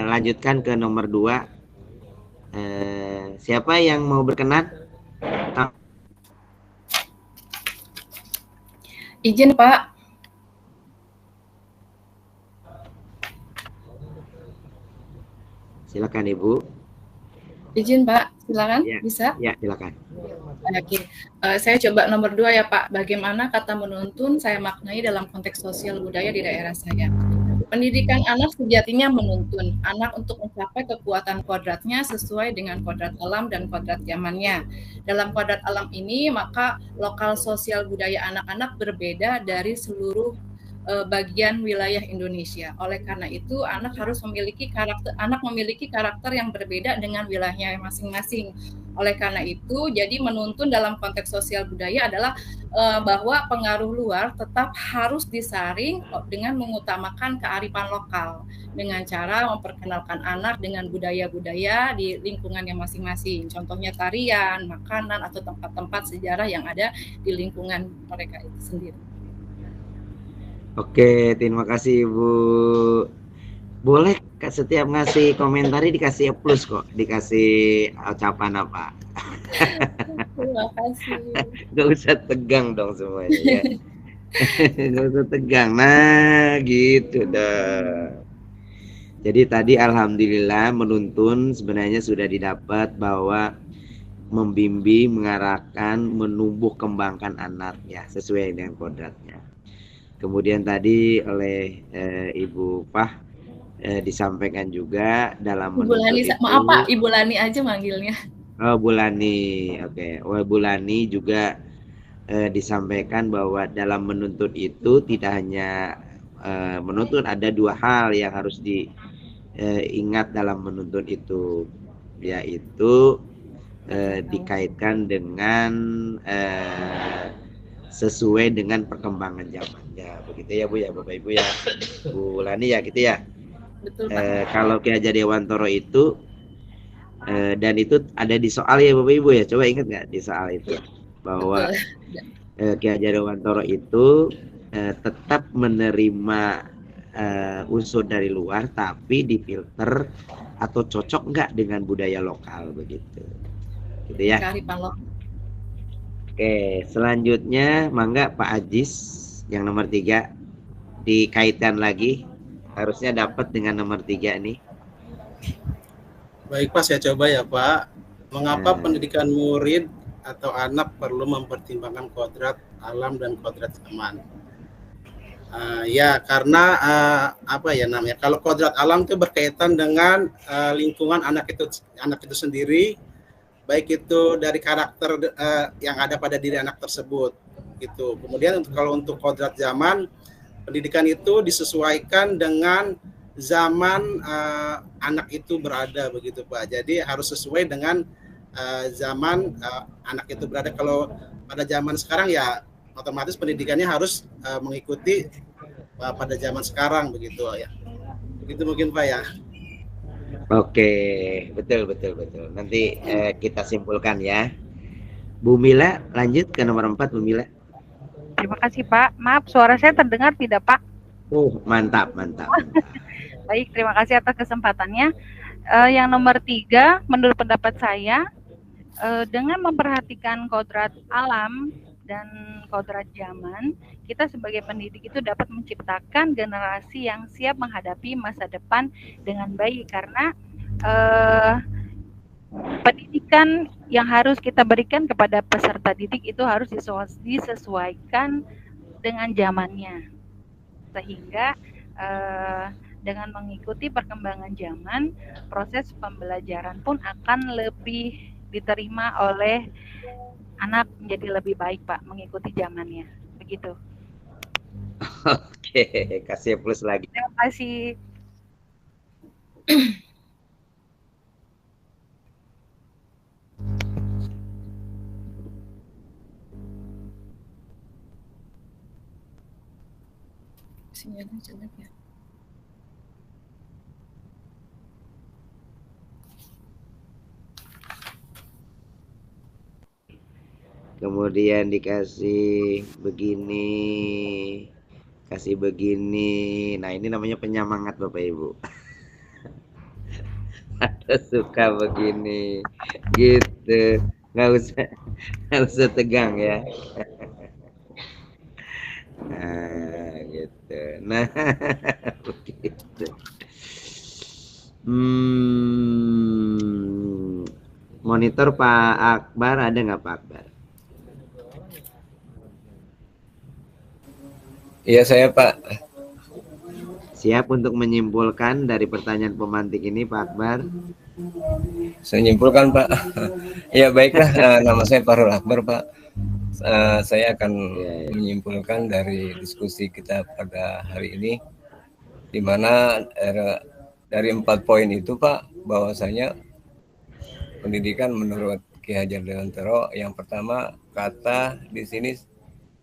lanjutkan ke nomor 2. Siapa yang mau berkenan? Izin Pak. Silakan Ibu. Izin Pak, silakan. Ya, bisa? Ya, silakan. Oke, saya coba nomor 2 ya Pak. Bagaimana kata menuntun saya maknai dalam konteks sosial budaya di daerah saya. Pendidikan anak sejatinya menuntun anak untuk mencapai kekuatan kodratnya sesuai dengan kodrat alam dan kodrat zamannya. Dalam kodrat alam ini, maka lokal sosial budaya anak-anak berbeda dari seluruh bagian wilayah Indonesia. Oleh karena itu, anak memiliki karakter yang berbeda dengan wilayahnya masing-masing. Oleh karena itu, jadi menuntun dalam konteks sosial budaya adalah bahwa pengaruh luar tetap harus disaring dengan mengutamakan kearifan lokal dengan cara memperkenalkan anak dengan budaya-budaya di lingkungannya masing-masing. Contohnya tarian, makanan, atau tempat-tempat sejarah yang ada di lingkungan mereka itu sendiri. Oke, terima kasih Ibu. Boleh setiap ngasih komentari dikasih plus kok, dikasih ucapan apa. Terima kasih. Gak usah tegang dong semuanya ya. Gak usah tegang. Nah gitu dah. Jadi tadi alhamdulillah menuntun sebenarnya sudah didapat bahwa membimbing, mengarahkan, menumbuh kembangkan anak ya sesuai dengan kodratnya. Kemudian tadi oleh Ibu Pah disampaikan juga dalam Ibu Lani, menuntut itu. maaf Pak, Ibu Lani aja manggilnya. Oh, Bu Lani, oke. Oh, Bu Lani juga disampaikan bahwa dalam menuntut itu tidak hanya menuntut, ada dua hal yang harus diingat dalam menuntut itu, yaitu dikaitkan dengan sesuai dengan perkembangan zamannya, begitu ya Bu ya, Bapak Ibu ya, Bu Lani ya, gitu ya. Betul Pak. Kalau Ki Hajar Dewantoro itu dan itu ada di soal ya Bapak Ibu ya, coba ingat nggak di soal itu bahwa Ki Hajar Dewantoro itu tetap menerima unsur dari luar tapi difilter atau cocok nggak dengan budaya lokal, begitu gitu ya. Oke, selanjutnya mangga Pak Ajis yang nomor 3 dikaitkan lagi, harusnya dapat dengan nomor 3 nih. Baik Pak, saya coba ya Pak. Mengapa pendidikan murid atau anak perlu mempertimbangkan kodrat alam dan kodrat zaman? Ya karena apa ya namanya? Kalau kodrat alam itu berkaitan dengan lingkungan anak itu sendiri, baik itu dari karakter yang ada pada diri anak tersebut, gitu. Kemudian kalau untuk kodrat zaman, pendidikan itu disesuaikan dengan zaman anak itu berada, begitu Pak. Jadi harus sesuai dengan zaman anak itu berada. Kalau pada zaman sekarang ya otomatis pendidikannya harus mengikuti pada zaman sekarang, begitu ya. Begitu mungkin Pak ya. Oke, betul. Nanti kita simpulkan ya. Bu Mila, lanjut ke nomor 4 Bu Mila. Terima kasih Pak. Maaf, suara saya terdengar tidak Pak? Mantap. Baik, terima kasih atas kesempatannya. Yang nomor 3, menurut pendapat saya, dengan memperhatikan kodrat alam dan kodrat zaman, kita sebagai pendidik itu dapat menciptakan generasi yang siap menghadapi masa depan dengan baik, karena pendidikan yang harus kita berikan kepada peserta didik itu harus disesuaikan dengan zamannya, sehingga dengan mengikuti perkembangan zaman, proses pembelajaran pun akan lebih diterima oleh anak menjadi lebih baik Pak, mengikuti zamannya, begitu. Oke, kasih plus lagi. Terima kasih. Sinyalnya jelek ya. Kemudian dikasih begini, kasih begini. Nah ini namanya penyemangat Bapak Ibu. Ada suka begini, gitu. Nggak usah tegang ya. Nah gitu. Nah begitu. Monitor Pak Akbar ada nggak Pak Akbar? Iya saya Pak. Siap untuk menyimpulkan dari pertanyaan pemantik ini Pak Akbar? Saya menyimpulkan Pak. Ya baiklah, nama saya Farul Akbar Pak. Saya akan menyimpulkan dari diskusi kita pada hari ini, di mana dari 4 poin itu Pak, bahwasanya pendidikan menurut Ki Hajar Dewantoro, yang pertama kata di sini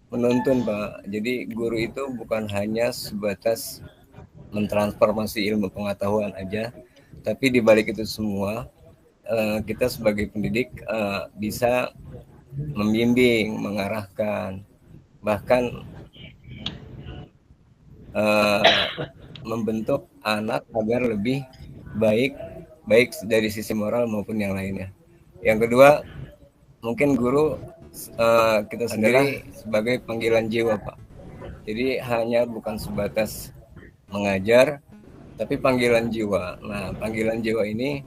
menuntun Pak. Jadi guru itu bukan hanya sebatas mentransformasi ilmu pengetahuan aja, tapi di balik itu semua kita sebagai pendidik bisa membimbing, mengarahkan, bahkan membentuk anak agar lebih baik dari sisi moral maupun yang lainnya. Yang kedua, mungkin guru kita sendiri sebagai panggilan jiwa Pak. Jadi hanya bukan sebatas mengajar, tapi panggilan jiwa. Nah, panggilan jiwa ini,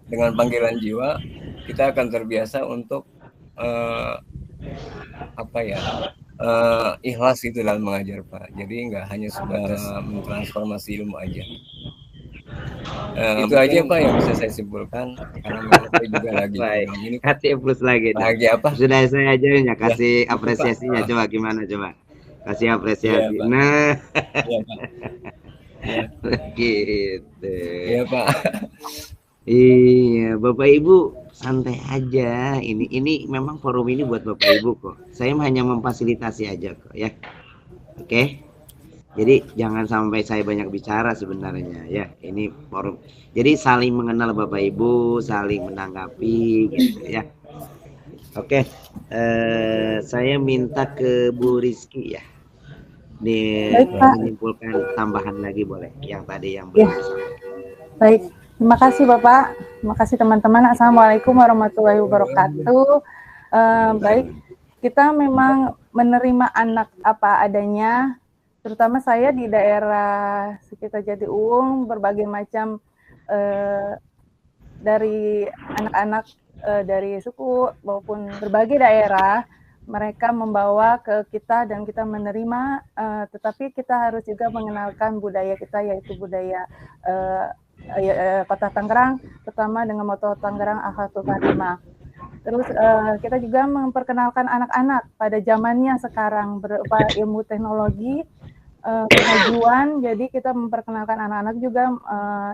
dengan panggilan jiwa kita akan terbiasa untuk ikhlas itu dalam mengajar Pak. Jadi nggak hanya sebatas mentransformasi ilmu aja. Itu aja Pak yang bisa saya simpulkan, karena memang saya juga lagi ini kasih plus lagi. Lagi apa? Sudah saya aja ya kasih apresiasinya, coba gimana coba? Kasih apresiasi. Iya, nah, iya, Pak. Ya. Gitu. Iya Pak. Iya, Bapak Ibu santai aja. Ini memang forum ini buat Bapak Ibu kok. Saya hanya memfasilitasi aja kok ya. Oke. Jadi jangan sampai saya banyak bicara sebenarnya ya. Ini forum. Jadi saling mengenal Bapak Ibu, saling menanggapi gitu ya. Oke. Saya minta ke Bu Rizky ya. Menyimpulkan tambahan lagi boleh yang tadi yang belum disampaikan. Baik, terima kasih Bapak, terima kasih teman-teman. Assalamualaikum warahmatullahi wabarakatuh. Baik, kita memang menerima anak apa adanya, terutama saya di daerah sekitar Jatiuwung, berbagai macam dari anak-anak dari suku maupun berbagai daerah. Mereka membawa ke kita dan kita menerima, tetapi kita harus juga mengenalkan budaya kita, yaitu budaya Kota Tangerang, terutama dengan moto Tangerang Akhlakul Karimah. Terus kita juga memperkenalkan anak-anak pada zamannya sekarang berupa ilmu teknologi, kemajuan, jadi kita memperkenalkan anak-anak juga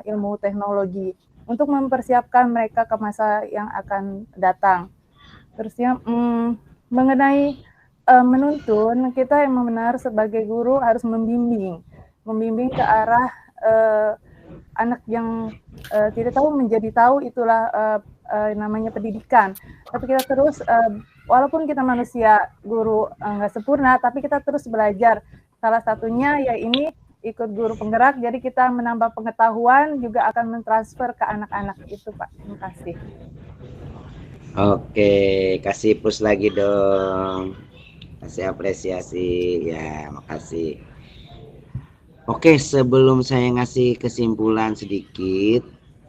ilmu teknologi untuk mempersiapkan mereka ke masa yang akan datang. Terusnya mengenai menuntun, kita yang benar sebagai guru harus membimbing ke arah anak yang tidak tahu menjadi tahu, itulah namanya pendidikan. Tapi kita terus, walaupun kita manusia guru nggak sempurna, tapi kita terus belajar. Salah satunya ya ini ikut guru penggerak, jadi kita menambah pengetahuan juga akan mentransfer ke anak-anak itu Pak. Terima kasih. Oke, kasih plus lagi dong. Kasih apresiasi. Ya, makasih. Oke, sebelum saya ngasih kesimpulan sedikit,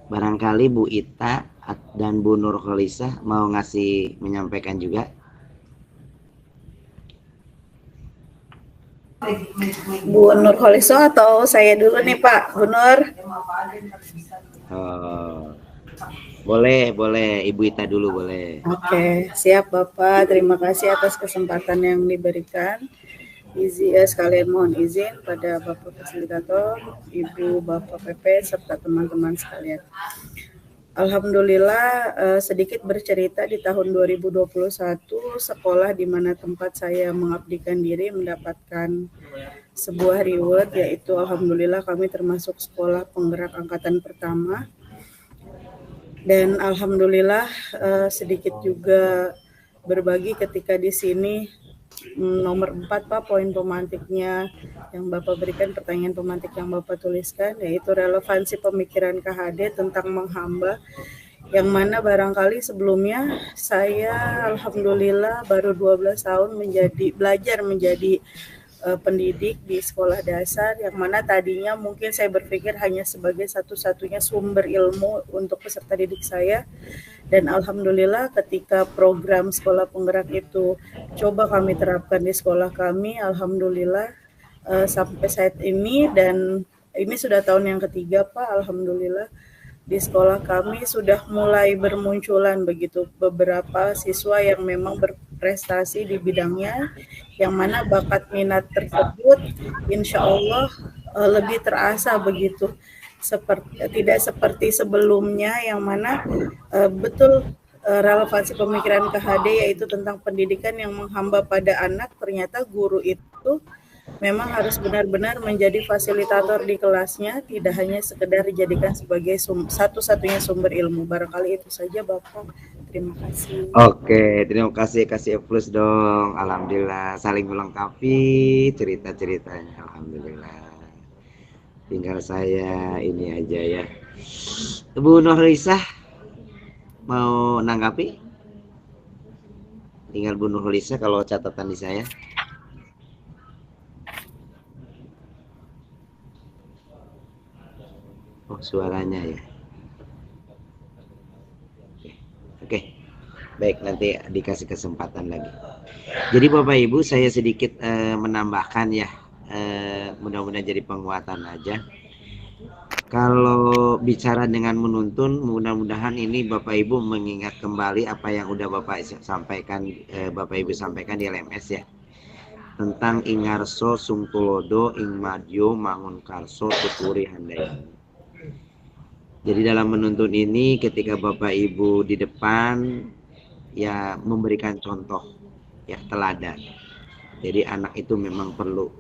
barangkali Bu Ita dan Bu Nurholisah mau menyampaikan juga. Bu Nurholisah atau saya dulu nih Pak, Bu Nur? Boleh, Ibu Ita dulu boleh. Oke, siap Bapak. Terima kasih atas kesempatan yang diberikan. Sekalian mohon izin pada Bapak Fasilitator, Ibu Bapak PP, serta teman-teman sekalian. Alhamdulillah, sedikit bercerita di tahun 2021, sekolah di mana tempat saya mengabdikan diri mendapatkan sebuah reward, yaitu Alhamdulillah kami termasuk sekolah penggerak angkatan pertama. Dan alhamdulillah sedikit juga berbagi ketika di sini nomor 4 Pak, poin pemantiknya yang Bapak berikan, pertanyaan pemantik yang Bapak tuliskan, yaitu relevansi pemikiran KHD tentang menghamba, yang mana barangkali sebelumnya saya alhamdulillah baru 12 tahun belajar menjadi pendidik di sekolah dasar, yang mana tadinya mungkin saya berpikir hanya sebagai satu-satunya sumber ilmu untuk peserta didik saya. Dan alhamdulillah ketika program sekolah penggerak itu coba kami terapkan di sekolah kami, alhamdulillah sampai saat ini, dan ini sudah tahun yang ketiga Pak, alhamdulillah di sekolah kami sudah mulai bermunculan begitu beberapa siswa yang memang berprestasi di bidangnya, yang mana bakat minat tersebut insya Allah lebih terasa begitu, tidak seperti sebelumnya yang mana betul relevansi pemikiran KHD yaitu tentang pendidikan yang menghamba pada anak. Ternyata guru itu memang harus benar-benar menjadi fasilitator di kelasnya, tidak hanya sekedar dijadikan sebagai satu-satunya sumber ilmu. Barangkali itu saja Bapak. Terima kasih. Oke, terima kasih. Kasih plus dong. Alhamdulillah saling melengkapi cerita-ceritanya. Alhamdulillah. Tinggal saya ini aja ya. Bu Nurholisah mau nanggapi? Tinggal Bu Nurholisah kalau catatan di saya. Oh, suaranya ya. Oke. Baik, nanti dikasih kesempatan lagi. Jadi Bapak Ibu, saya sedikit menambahkan ya. Mudah-mudahan jadi penguatan aja. Kalau bicara dengan menuntun, mudah-mudahan ini Bapak Ibu mengingat kembali apa yang udah Bapak sampaikan, Bapak Ibu sampaikan di LMS ya, tentang ingarso sungtulodo ing madyo mangun karso tuturi handayani. Jadi dalam menuntun ini ketika Bapak Ibu di depan ya memberikan contoh ya, teladan. Jadi anak itu memang perlu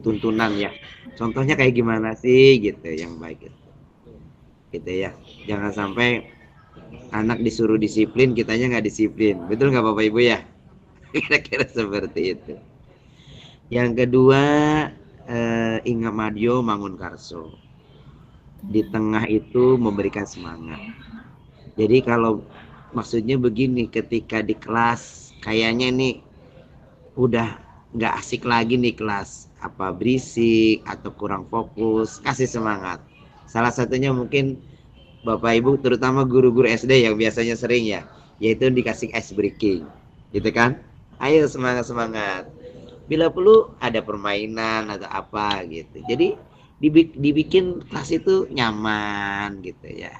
tuntunan ya. Contohnya kayak gimana sih gitu yang baik gitu ya. Jangan sampai anak disuruh disiplin, kitanya nggak disiplin. Betul nggak Bapak Ibu ya? Kira-kira seperti itu. Yang kedua, ingat madyo mangun karso. Di tengah itu memberikan semangat. Jadi kalau maksudnya begini, ketika di kelas kayaknya nih udah nggak asik lagi nih kelas, apa berisik atau kurang fokus, kasih semangat. Salah satunya mungkin Bapak Ibu terutama guru-guru SD yang biasanya sering ya, yaitu dikasih ice breaking gitu kan. Ayo semangat, bila perlu ada permainan atau apa gitu. Jadi dibikin kelas itu nyaman gitu ya,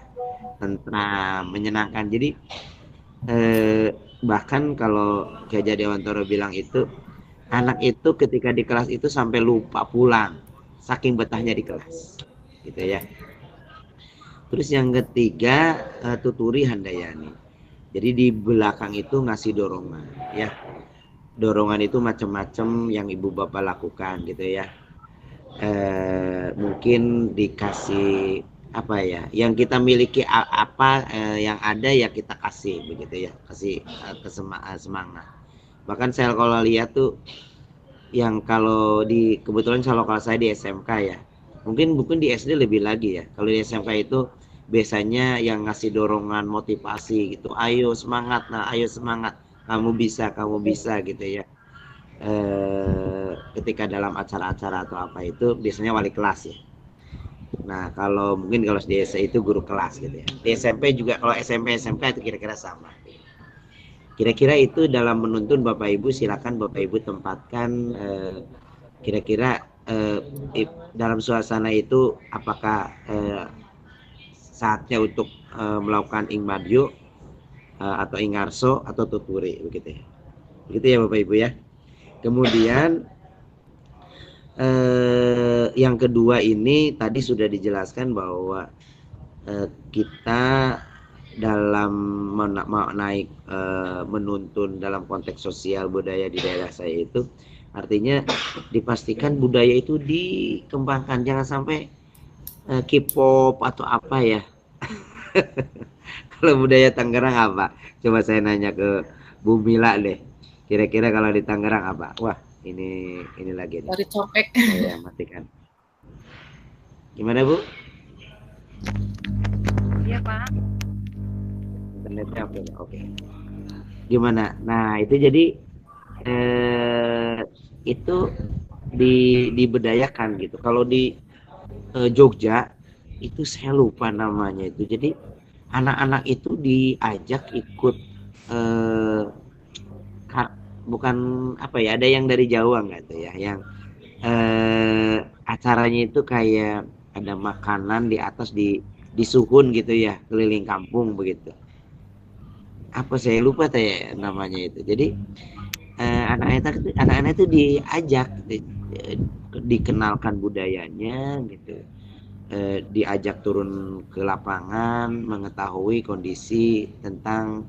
tentram, menyenangkan. Jadi bahkan kalau Kiai Haji Dewantoro bilang itu, anak itu ketika di kelas itu sampai lupa pulang saking betahnya di kelas gitu ya. Terus yang ketiga, tuturi handayani. Jadi di belakang itu ngasih dorongan ya. Dorongan itu macam-macam yang ibu bapak lakukan gitu ya. Mungkin dikasih apa ya, yang kita miliki yang ada ya kita kasih begitu ya, kasih semangat. Bahkan saya kalau lihat tuh yang kalau di kebetulan kalau saya di SMK ya, mungkin di SD lebih lagi ya. Kalau di SMK itu biasanya yang ngasih dorongan motivasi gitu, ayo semangat, ayo semangat, kamu bisa gitu ya. Ketika dalam acara-acara atau apa itu biasanya wali kelas ya. Nah kalau mungkin kalau di SD itu guru kelas gitu ya. Di SMP juga, kalau SMP SMK itu kira-kira sama. Kira-kira itu dalam menuntun Bapak Ibu, silakan Bapak Ibu tempatkan kira-kira dalam suasana itu apakah saatnya untuk melakukan ing madyo atau ingarso atau tuturi begitu ya. Begitu ya Bapak Ibu ya. Kemudian yang kedua ini tadi sudah dijelaskan bahwa kita dalam naik menuntun dalam konteks sosial budaya di daerah saya itu artinya dipastikan budaya itu dikembangkan, jangan sampai K-pop atau apa ya. Kalau budaya Tangerang apa? Coba saya nanya ke Bu Mila deh. Kira-kira kalau di Tangerang apa? Wah, ini lagi nih. Dari copek. Saya matikan. Gimana Bu? Iya Pak. Internetnya oke. Gimana? Nah itu jadi itu diberdayakan gitu. Kalau di Jogja itu saya lupa namanya itu. Jadi anak-anak itu diajak ikut bukan apa ya, ada yang dari Jawa nggak tuh ya, yang acaranya itu kayak ada makanan di atas disuhun gitu ya, keliling kampung begitu. Apa saya lupa ya namanya itu. Jadi anak-anak itu diajak dikenalkan budayanya gitu, diajak turun ke lapangan mengetahui kondisi tentang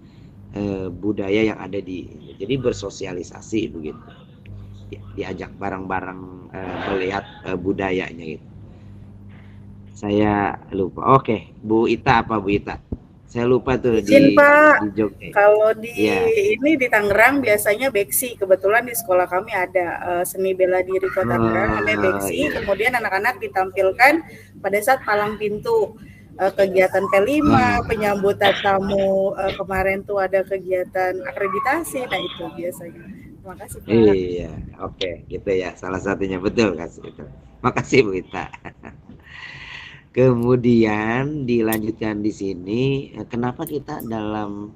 budaya yang ada jadi bersosialisasi begitu, diajak bareng-bareng melihat budayanya gitu. Saya lupa. Oke, Bu Ita apa Bu Ita? Saya lupa tuh Izin, Pak. di Jogja. Kalau ini di Tangerang biasanya beksi. Kebetulan di sekolah kami ada seni bela diri Kota Tangerang, namanya beksi. Kemudian anak-anak ditampilkan pada saat palang pintu, kegiatan P5, penyambutan tamu, kemarin tuh ada kegiatan akreditasi. Nah itu biasanya. Terima kasih Pak. Iya, oke, gitu ya. Salah satunya betul kasih itu. Makasih Bu Ita. Kemudian dilanjutkan di sini, kenapa kita dalam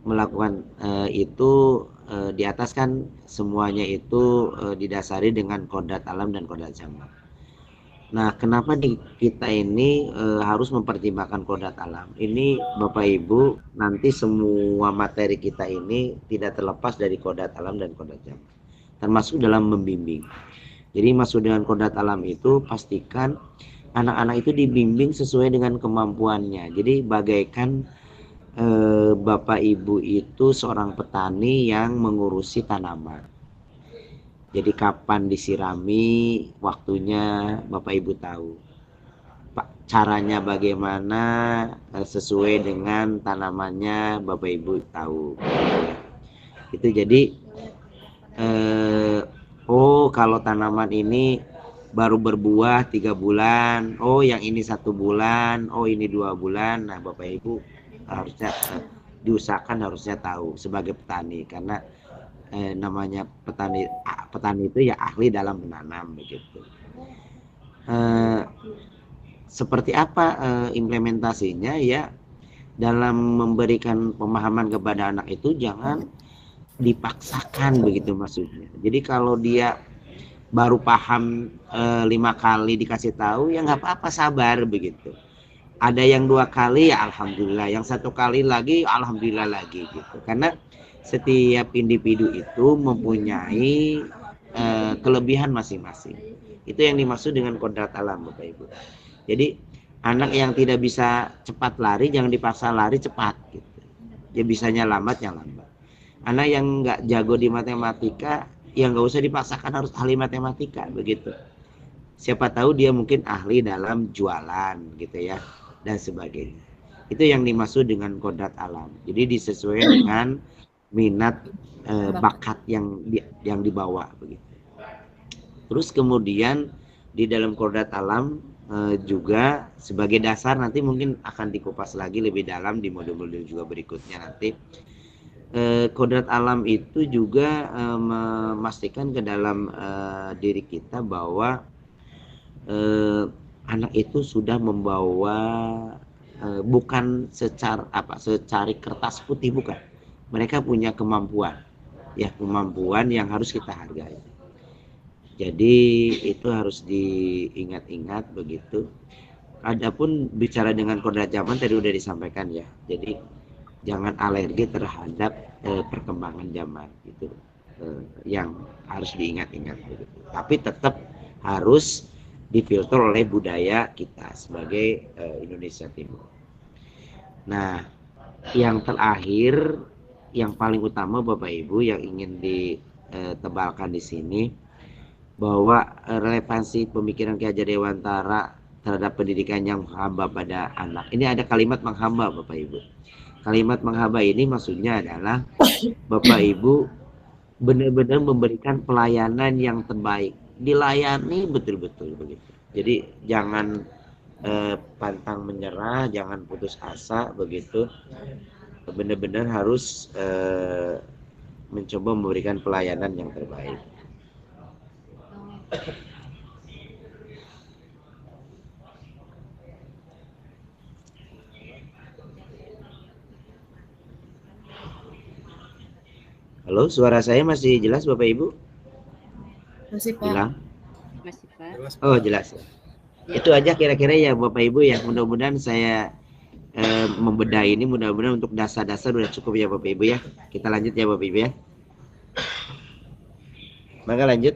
melakukan itu di atas kan semuanya itu didasari dengan kodrat alam dan kodrat jamak. Nah, kenapa di kita ini harus mempertimbangkan kodrat alam? Ini Bapak Ibu, nanti semua materi kita ini tidak terlepas dari kodrat alam dan kodrat zaman, termasuk dalam membimbing. Jadi maksud dengan kodrat alam itu pastikan anak-anak itu dibimbing sesuai dengan kemampuannya. Jadi bagaikan Bapak Ibu itu seorang petani yang mengurusi tanaman. Jadi kapan disirami, waktunya Bapak Ibu tahu. Caranya bagaimana sesuai dengan tanamannya Bapak Ibu tahu. Itu jadi oh kalau tanaman ini baru berbuah 3 bulan, oh yang ini 1 bulan, oh ini 2 bulan. Nah Bapak Ibu harusnya diusahakan harusnya tahu sebagai petani, karena namanya petani itu ya ahli dalam menanam begitu. Seperti apa implementasinya ya, dalam memberikan pemahaman kepada anak itu jangan dipaksakan begitu maksudnya. Jadi kalau dia baru paham 5 kali dikasih tahu ya nggak apa-apa, sabar begitu. Ada yang 2 kali ya alhamdulillah, yang 1 kali lagi alhamdulillah lagi gitu. Karena setiap individu itu mempunyai kelebihan masing-masing. Itu yang dimaksud dengan kodrat alam Bapak Ibu. Jadi anak yang tidak bisa cepat lari jangan dipaksa lari cepat gitu. Dia bisanya lambat yang lambat. Anak yang nggak jago di matematika ya nggak usah dipaksakan harus ahli matematika begitu. Siapa tahu dia mungkin ahli dalam jualan gitu ya dan sebagainya. Itu yang dimaksud dengan kodrat alam. Jadi disesuaikan dengan minat bakat yang dibawa begitu. Terus kemudian di dalam kodrat alam juga sebagai dasar, nanti mungkin akan dikupas lagi lebih dalam di modul-modul juga berikutnya nanti. Kodrat alam itu juga memastikan ke dalam diri kita bahwa anak itu sudah membawa bukan secari kertas putih, bukan. Mereka punya kemampuan, ya kemampuan yang harus kita hargai. Jadi itu harus diingat-ingat begitu. Adapun bicara dengan kodrat zaman tadi udah disampaikan ya. Jadi jangan alergi terhadap perkembangan zaman itu yang harus diingat-ingat begitu. Tapi tetap harus difilter oleh budaya kita sebagai Indonesia Timur. Nah, yang terakhir, yang paling utama Bapak Ibu yang ingin ditebalkan di sini, bahwa relevansi pemikiran Ki Hajar Dewantara terhadap pendidikan yang menghamba pada anak. Ini ada kalimat menghamba Bapak Ibu. Kalimat menghamba ini maksudnya adalah Bapak Ibu benar-benar memberikan pelayanan yang terbaik, dilayani betul-betul begitu. Jadi jangan pantang menyerah, jangan putus asa begitu. Benar-benar harus mencoba memberikan pelayanan yang terbaik. Halo, suara saya masih jelas Bapak Ibu? Masih Pak. Hilang? Masih Pak. Oh jelas. Itu aja kira-kira ya Bapak Ibu ya. Mudah-mudahan saya membedah ini, mudah-mudahan untuk dasar-dasar udah cukup ya Bapak Ibu ya. Kita lanjut ya Bapak Ibu ya. Maka lanjut.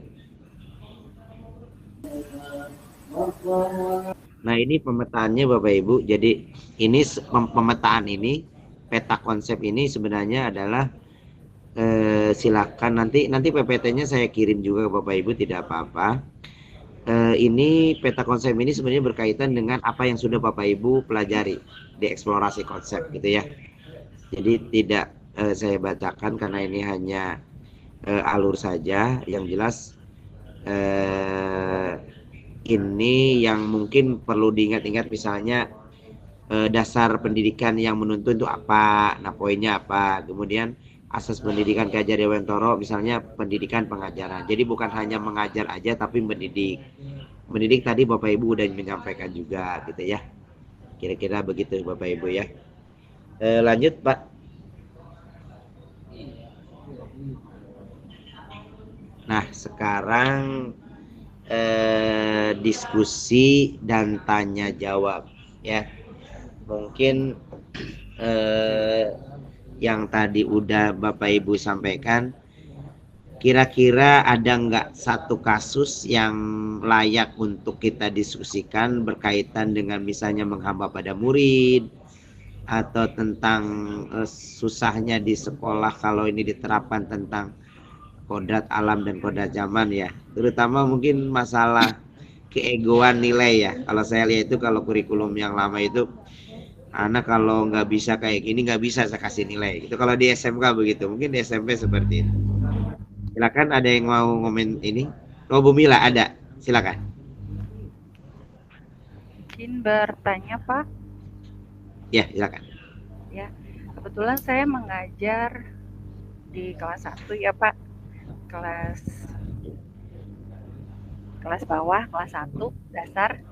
Nah ini pemetaannya Bapak Ibu. Jadi ini pemetaan ini, peta konsep ini sebenarnya adalah silakan nanti PPT-nya saya kirim juga ke Bapak Ibu, tidak apa-apa. Ini peta konsep ini sebenarnya berkaitan dengan apa yang sudah Bapak Ibu pelajari di eksplorasi konsep gitu ya. Jadi tidak saya bacakan karena ini hanya alur saja. Yang jelas ini yang mungkin perlu diingat-ingat, misalnya dasar pendidikan yang menuntun itu apa, nah poinnya apa, kemudian asas pendidikan Ki Hajar Dewantara misalnya pendidikan pengajaran. Jadi bukan hanya mengajar aja tapi mendidik. Mendidik tadi Bapak Ibu udah menyampaikan juga gitu ya. Kira-kira begitu Bapak Ibu ya. Lanjut Pak. Nah sekarang diskusi dan tanya jawab ya. Mungkin yang tadi udah Bapak Ibu sampaikan, kira-kira ada nggak satu kasus yang layak untuk kita diskusikan berkaitan dengan misalnya menghamba pada murid, atau tentang susahnya di sekolah kalau ini diterapkan tentang kodrat alam dan kodrat zaman ya, terutama mungkin masalah keegoan nilai ya. Kalau saya lihat itu, kalau kurikulum yang lama itu anak kalau nggak bisa kayak gini nggak bisa saya kasih nilai itu. Kalau di SMK begitu, mungkin di SMP seperti itu. Silakan, ada yang mau ngomen ini? Oh, Bu Mila ada, silakan. Mungkin bertanya Pak. Ya, silakan. Ya, kebetulan saya mengajar di kelas 1 ya Pak. Kelas bawah, kelas 1 dasar.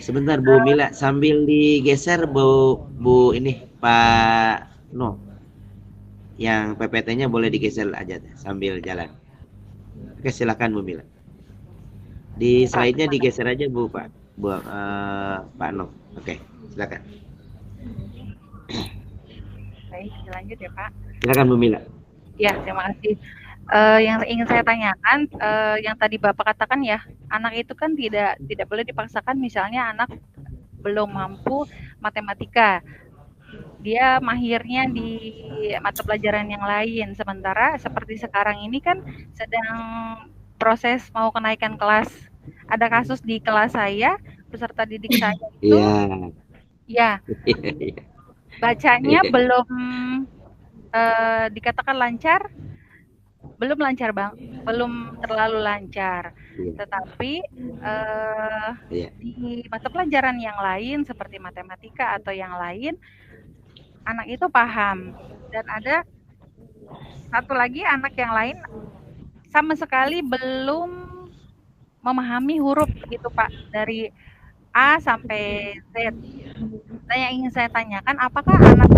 Sebentar Bu Mila, sambil digeser Bu ini Pak No, yang PPT-nya boleh digeser aja sambil jalan. Oke, silakan Bu Mila. Di slide-nya digeser aja Bu Pak No. Oke, silakan. Baik, lanjut ya Pak. Silakan Bu Mila. Ya, terima kasih. Yang ingin saya tanyakan, yang tadi Bapak katakan ya, anak itu kan tidak boleh dipaksakan. Misalnya anak belum mampu matematika, dia mahirnya di mata pelajaran yang lain. Sementara seperti sekarang ini kan sedang proses mau kenaikan kelas. Ada kasus di kelas saya, peserta didik saya itu, ya, bacanya belum dikatakan lancar. Belum lancar Bang, belum terlalu lancar. Tetapi di mata pelajaran yang lain seperti matematika atau yang lain, anak itu paham. Dan ada satu lagi anak yang lain sama sekali belum memahami huruf gitu Pak, dari A sampai Z. Dan yang ingin saya tanyakan, apakah anak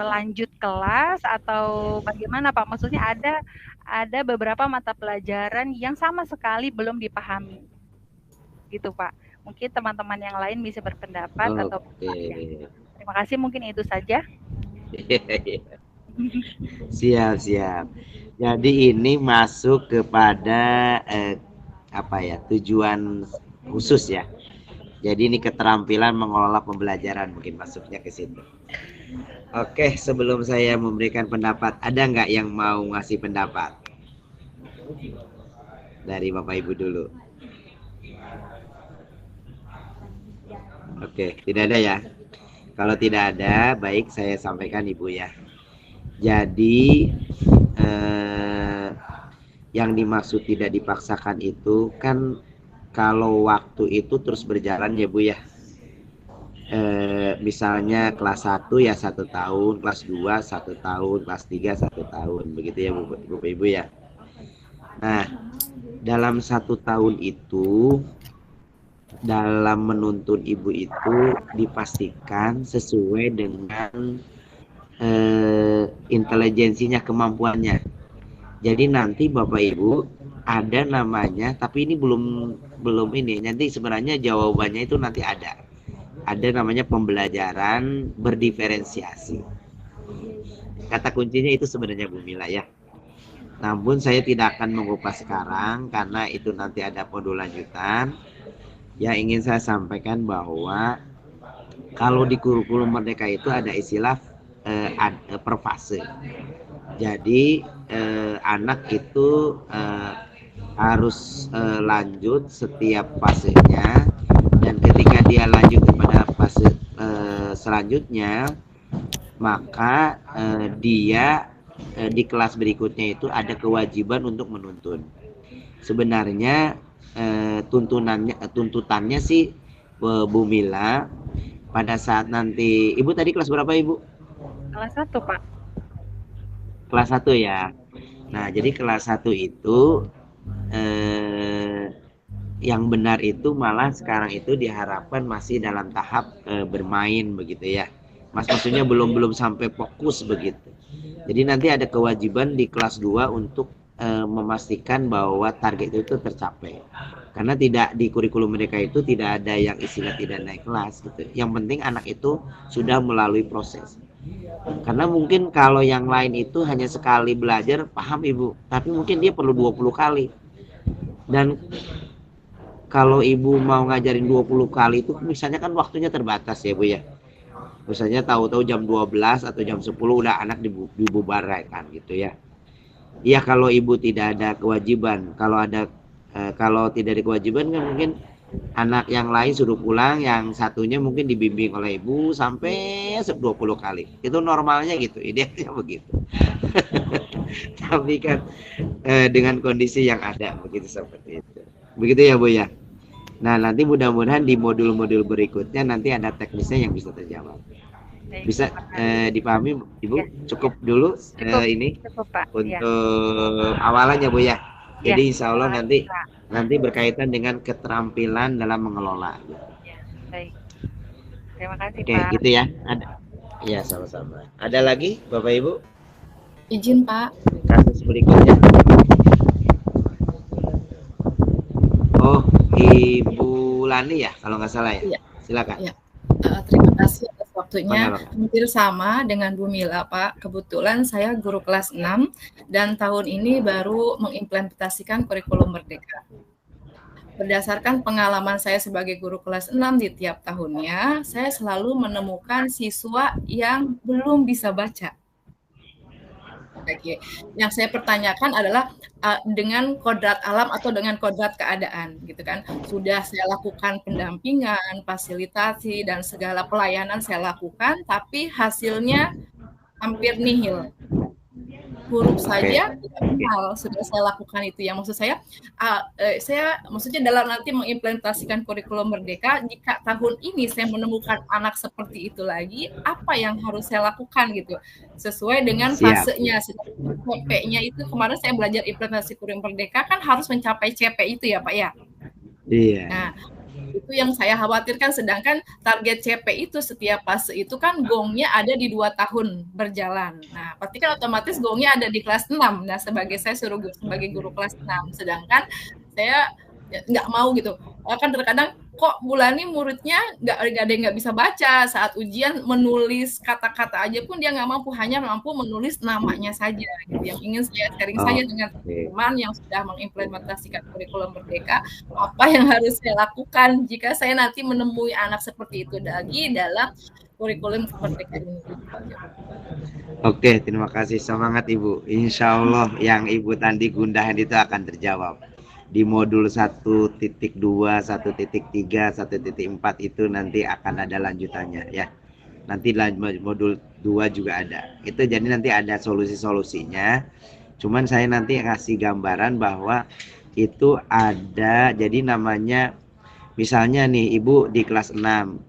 lanjut kelas atau bagaimana Pak? Maksudnya ada beberapa mata pelajaran yang sama sekali belum dipahami, gitu Pak. Mungkin teman-teman yang lain bisa berpendapat atau ya. Terima kasih, mungkin itu saja. Siap. Jadi ini masuk kepada tujuan khusus ya. Jadi ini keterampilan mengelola pembelajaran, mungkin masuknya ke situ. Oke, sebelum saya memberikan pendapat, ada nggak yang mau ngasih pendapat? Dari Bapak Ibu dulu. Oke, tidak ada ya. Kalau tidak ada, baik saya sampaikan Ibu ya. Jadi yang dimaksud tidak dipaksakan itu kan kalau waktu itu terus berjalan ya Bu ya. Misalnya kelas 1 ya 1 tahun, kelas 2 1 tahun, kelas 3 1 tahun, begitu ya Bapak Ibu ya. Nah, dalam 1 tahun itu, dalam menuntun Ibu itu dipastikan sesuai dengan intelijensinya, kemampuannya. Jadi nanti Bapak Ibu ada namanya, tapi ini belum ini. Nanti sebenarnya jawabannya itu nanti ada namanya pembelajaran berdiferensiasi. Kata kuncinya itu sebenarnya Bu Mila ya. Namun saya tidak akan mengupas sekarang karena itu nanti ada modul lanjutan. Yang ingin saya sampaikan bahwa kalau di kurikulum Merdeka itu ada istilah per fase. Jadi anak itu harus lanjut setiap fasenya, dan ketika dia lanjut kepada fase selanjutnya, maka dia di kelas berikutnya itu ada kewajiban untuk menuntun. Sebenarnya tuntutannya sih Bu Mila, pada saat nanti Ibu tadi kelas berapa Ibu? Kelas 1 Pak. Kelas 1 ya. Nah, jadi kelas 1 itu yang benar itu malah sekarang itu diharapkan masih dalam tahap bermain begitu ya. Maksudnya belum sampai fokus begitu. Jadi nanti ada kewajiban di kelas 2 untuk memastikan bahwa target itu tercapai. Karena tidak di kurikulum mereka itu tidak ada yang istilah tidak naik kelas gitu. Yang penting anak itu sudah melalui proses. Karena mungkin kalau yang lain itu hanya sekali belajar, paham Ibu, tapi mungkin dia perlu 20 kali. Dan kalau Ibu mau ngajarin 20 kali itu misalnya kan waktunya terbatas ya Bu ya. Misalnya tahu-tahu jam 12 atau jam 10 udah anak dibubarkan gitu ya. Ya kalau Ibu tidak ada kewajiban, kalau tidak ada kewajiban kan mungkin anak yang lain suruh pulang, yang satunya mungkin dibimbing oleh Ibu sampai 20 kali. Itu normalnya gitu, idealnya begitu. Tapi kan dengan kondisi yang ada begitu seperti itu. Begitu ya Bu ya. Nah nanti mudah-mudahan di modul-modul berikutnya nanti ada teknisnya yang bisa terjawab. Bisa dipahami Ibu? Ya, cukup ya. Dulu ini cukup, Pak. Untuk awalannya Bu ya. Jadi insya Allah nanti berkaitan dengan keterampilan dalam mengelola. Ya, baik. Terima kasih Oke, Pak. gitu ya. Ada. Ya sama-sama. Ada lagi Bapak Ibu? Izin Pak. Kasus berikutnya. Oh, Ibu Lani ya, kalau nggak salah ya. Silakan. Ya. Terima kasih atas waktunya. Hampir sama dengan Bu Mila, Pak. Kebetulan saya guru kelas 6 dan tahun ini baru mengimplementasikan kurikulum Merdeka. Berdasarkan pengalaman saya sebagai guru kelas 6 di tiap tahunnya, saya selalu menemukan siswa yang belum bisa baca. Oke. Yang saya pertanyakan adalah dengan kodrat alam atau dengan kodrat keadaan gitu kan. Sudah saya lakukan pendampingan, fasilitasi dan segala pelayanan saya lakukan, tapi hasilnya hampir nihil. Huruf saja tidak kenal, sudah saya lakukan itu. Yang maksud saya maksudnya dalam nanti mengimplementasikan kurikulum Merdeka, jika tahun ini saya menemukan anak seperti itu lagi, apa yang harus saya lakukan gitu, sesuai dengan fasenya. CP-nya itu kemarin saya belajar implementasi kurikulum Merdeka kan harus mencapai CP itu ya Pak ya. Iya. Nah, itu yang saya khawatirkan, sedangkan target CP itu setiap fase itu kan gongnya ada di 2 tahun berjalan. Nah, berarti kan otomatis gongnya ada di kelas 6. Nah, saya suruh sebagai guru kelas 6, sedangkan saya nggak mau gitu. Kan terkadang kok Bulani muridnya nggak ada yang nggak bisa baca, saat ujian menulis kata-kata aja pun dia nggak mampu, hanya mampu menulis namanya saja gitu. Yang ingin saya sharing saja dengan teman-teman yang sudah mengimplementasikan kurikulum Merdeka, apa yang harus saya lakukan jika saya nanti menemui anak seperti itu lagi dalam kurikulum Merdeka ini. Oke, terima kasih, semangat Ibu. Insya Allah yang Ibu tadi gundahan itu akan terjawab. Di modul 1.2, 1.3, 1.4 itu nanti akan ada lanjutannya ya. Nanti modul 2 juga ada. Itu jadi nanti ada solusi-solusinya. Cuman saya nanti kasih gambaran bahwa itu ada, jadi namanya misalnya nih Ibu di kelas 6.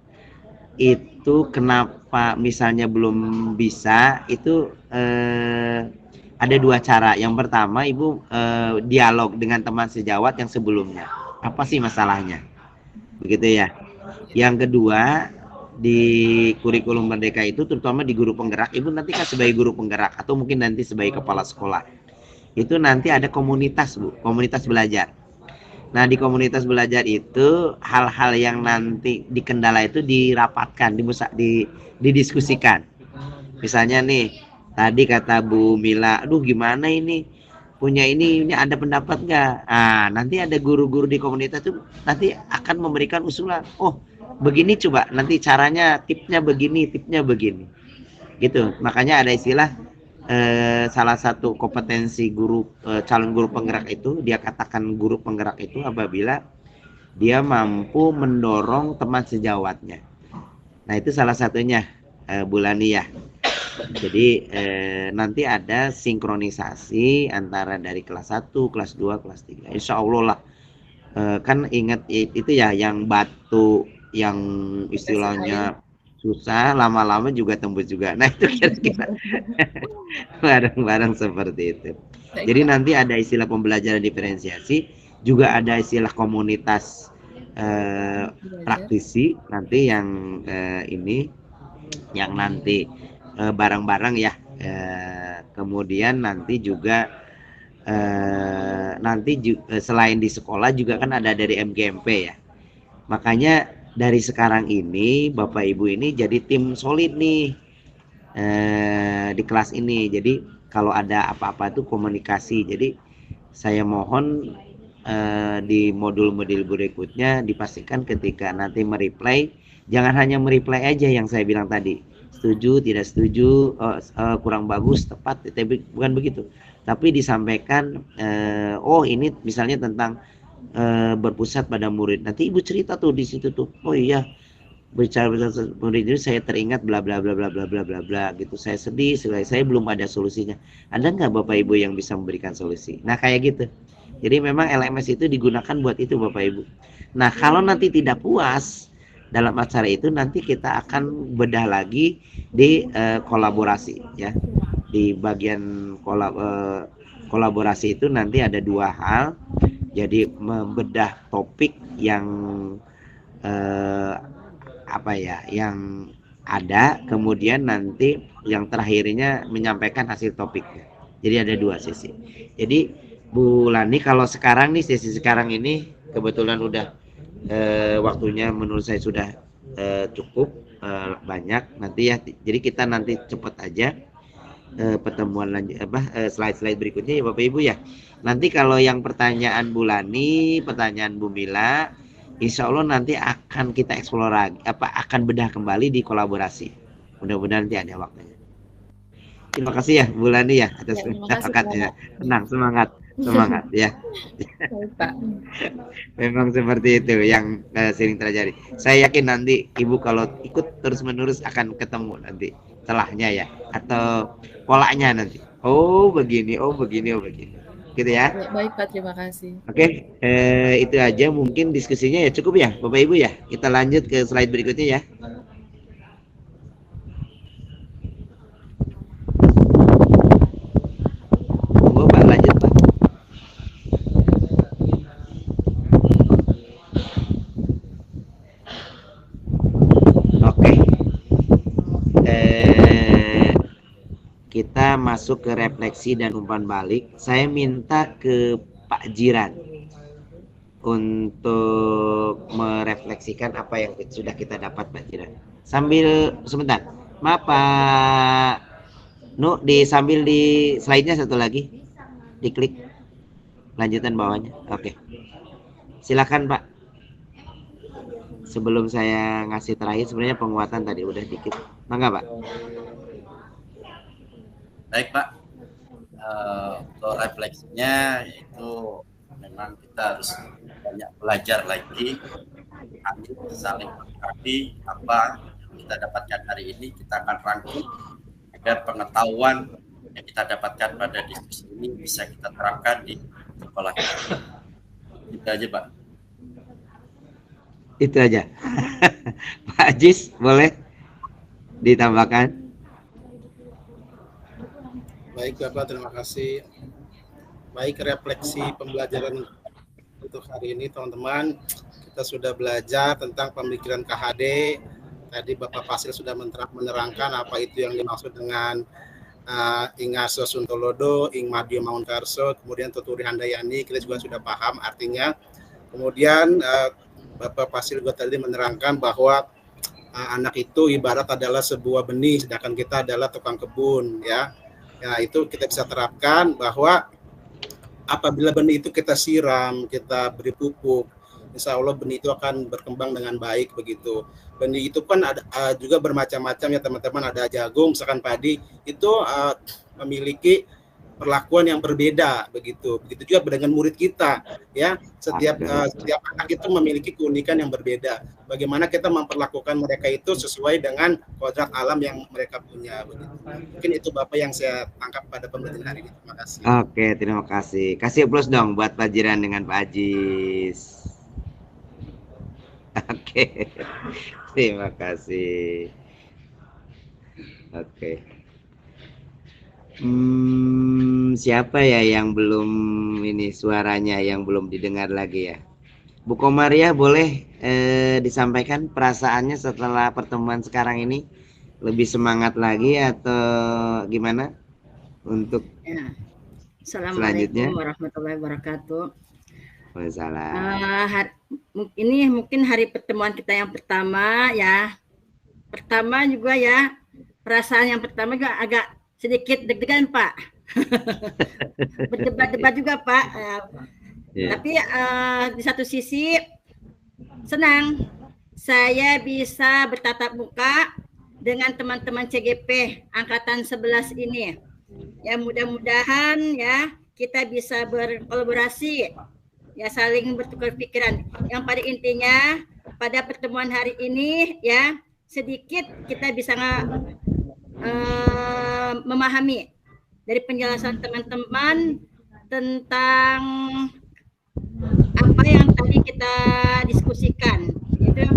Itu kenapa misalnya belum bisa, itu ada 2 cara. Yang pertama Ibu dialog dengan teman sejawat yang sebelumnya. Apa sih masalahnya? Begitu ya. Yang kedua, di kurikulum Merdeka itu terutama di guru penggerak, Ibu nanti kan sebagai guru penggerak atau mungkin nanti sebagai kepala sekolah. Itu nanti ada komunitas Bu, komunitas belajar. Nah, di komunitas belajar itu hal-hal yang nanti dikendala itu dirapatkan, didiskusikan. Misalnya nih, tadi kata Bu Mila, aduh gimana ini, punya ini ada pendapat nggak? Nah, nanti ada guru-guru di komunitas itu nanti akan memberikan usulan. Oh, begini coba, nanti caranya, tipsnya begini. Gitu. Makanya ada istilah salah satu kompetensi guru calon guru penggerak itu, dia katakan guru penggerak itu apabila dia mampu mendorong teman sejawatnya. Nah, itu salah satunya Bu Lani ya. Jadi nanti ada sinkronisasi antara dari kelas 1, kelas 2, kelas 3. Insya Allah lah. Kan ingat itu ya, yang batu, yang istilahnya susah, lama-lama juga tembus juga. Nah itu kira-kira barang-barang seperti itu. Jadi nanti ada istilah pembelajaran diferensiasi, juga ada istilah komunitas praktisi, nanti yang ini, yang nanti barang-barang ya. Kemudian nanti juga nanti selain di sekolah juga kan ada dari MGMP ya. Makanya dari sekarang ini Bapak Ibu ini jadi tim solid nih di kelas ini. Jadi kalau ada apa-apa itu komunikasi. Jadi saya mohon di modul-modul berikutnya dipastikan ketika nanti mereply, jangan hanya mereply aja yang saya bilang tadi, setuju, tidak setuju, kurang bagus, tepat, tapi bukan begitu. Tapi disampaikan, oh ini misalnya tentang berpusat pada murid. Nanti ibu cerita tuh di situ tuh, oh iya bicara murid ini saya teringat bla bla bla bla bla bla bla bla gitu. Saya sedih, saya belum ada solusinya. Ada nggak Bapak Ibu yang bisa memberikan solusi? Nah kayak gitu. Jadi memang LMS itu digunakan buat itu Bapak Ibu. Nah kalau nanti tidak puas dalam acara itu, nanti kita akan bedah lagi di kolaborasi ya. Di bagian kolaborasi itu nanti ada dua hal. Jadi membedah topik yang yang ada, kemudian nanti yang terakhirnya menyampaikan hasil topiknya. Jadi ada dua sesi. Jadi Bu Lani, kalau sekarang nih sesi sekarang ini kebetulan udah waktunya menurut saya sudah cukup banyak nanti ya. Jadi kita nanti cepet aja pertemuan slide-slide berikutnya ya Bapak Ibu ya. Nanti kalau yang pertanyaan Bu Lani, pertanyaan Bu Mila, insya Allah nanti akan kita eksplor lagi, akan bedah kembali di kolaborasi. Mudah-mudahan nanti ada waktunya. Terima kasih ya Bu Lani ya atas kesepakatannya. Tenang, semangat ya. Memang seperti itu yang sering terjadi. Saya yakin nanti Ibu kalau ikut terus-menerus akan ketemu nanti celahnya ya, atau polanya nanti. Oh begini. Gitu ya. Baik Pak, terima kasih. Oke, itu aja mungkin diskusinya ya, cukup ya Bapak Ibu ya. Kita lanjut ke slide berikutnya ya. Monggo Pak, lanjut Pak. Oke. Kita masuk ke refleksi dan umpan balik. Saya minta ke Pak Jiran untuk merefleksikan apa yang sudah kita dapat Pak Jiran. Sambil sebentar, maaf Pak Nu, sambil di slide-nya satu lagi, diklik lanjutan bawahnya. Oke, silakan Pak. Sebelum saya ngasih terakhir, sebenarnya penguatan tadi udah dikit. Mangga Pak. Baik Pak, untuk refleksinya itu memang kita harus banyak belajar lagi, saling melengkapi apa yang kita dapatkan hari ini, kita akan rangkum agar pengetahuan yang kita dapatkan pada diskusi ini bisa kita terapkan di sekolah kita. Itu aja Pak. Itu aja. Pak Ajis boleh ditambahkan? Baik Bapak, terima kasih. Baik, refleksi pembelajaran untuk hari ini teman-teman, kita sudah belajar tentang pemikiran KHD. Tadi Bapak Fasil sudah menerangkan apa itu yang dimaksud dengan Ing Arso Suntolodo, Ing Madio Mangunkarso, kemudian Tuturi Handayani, kita juga sudah paham artinya. Kemudian Bapak Fasil juga tadi menerangkan bahwa anak itu ibarat adalah sebuah benih, sedangkan kita adalah tukang kebun ya. Nah, itu kita bisa terapkan bahwa apabila benih itu kita siram, kita beri pupuk, insya Allah benih itu akan berkembang dengan baik begitu. Benih itu kan ada juga bermacam-macam ya teman-teman, ada jagung, misalkan padi, itu memiliki perlakuan yang berbeda begitu. Begitu juga dengan murid kita ya. Setiap anak itu memiliki keunikan yang berbeda. Bagaimana kita memperlakukan mereka itu sesuai dengan kodrat alam yang mereka punya begitu. Mungkin itu Bapak yang saya tangkap pada pembelajaran hari ini. Terima kasih. Oke, terima kasih. Kasih plus dong buat Pak Jiran dengan Pak Ajis. Oke. Terima kasih. Oke. Siapa ya yang belum ini suaranya yang belum didengar lagi ya? Bu Komaria boleh disampaikan perasaannya setelah pertemuan sekarang ini, lebih semangat lagi atau gimana untuk Assalamualaikum warahmatullahi wabarakatuh. Waalaikumsalam. Ini mungkin hari pertemuan kita yang pertama ya. Pertama juga ya, perasaan yang pertama juga agak sedikit deg-degan Pak. Berdebat-debat juga Pak. Tapi di satu sisi senang saya bisa bertatap muka dengan teman-teman CGP Angkatan 11 ini. Ya mudah-mudahan ya kita bisa berkolaborasi, ya saling bertukar pikiran. Yang pada intinya pada pertemuan hari ini ya sedikit kita bisa memahami dari penjelasan teman-teman tentang apa yang tadi kita diskusikan, itu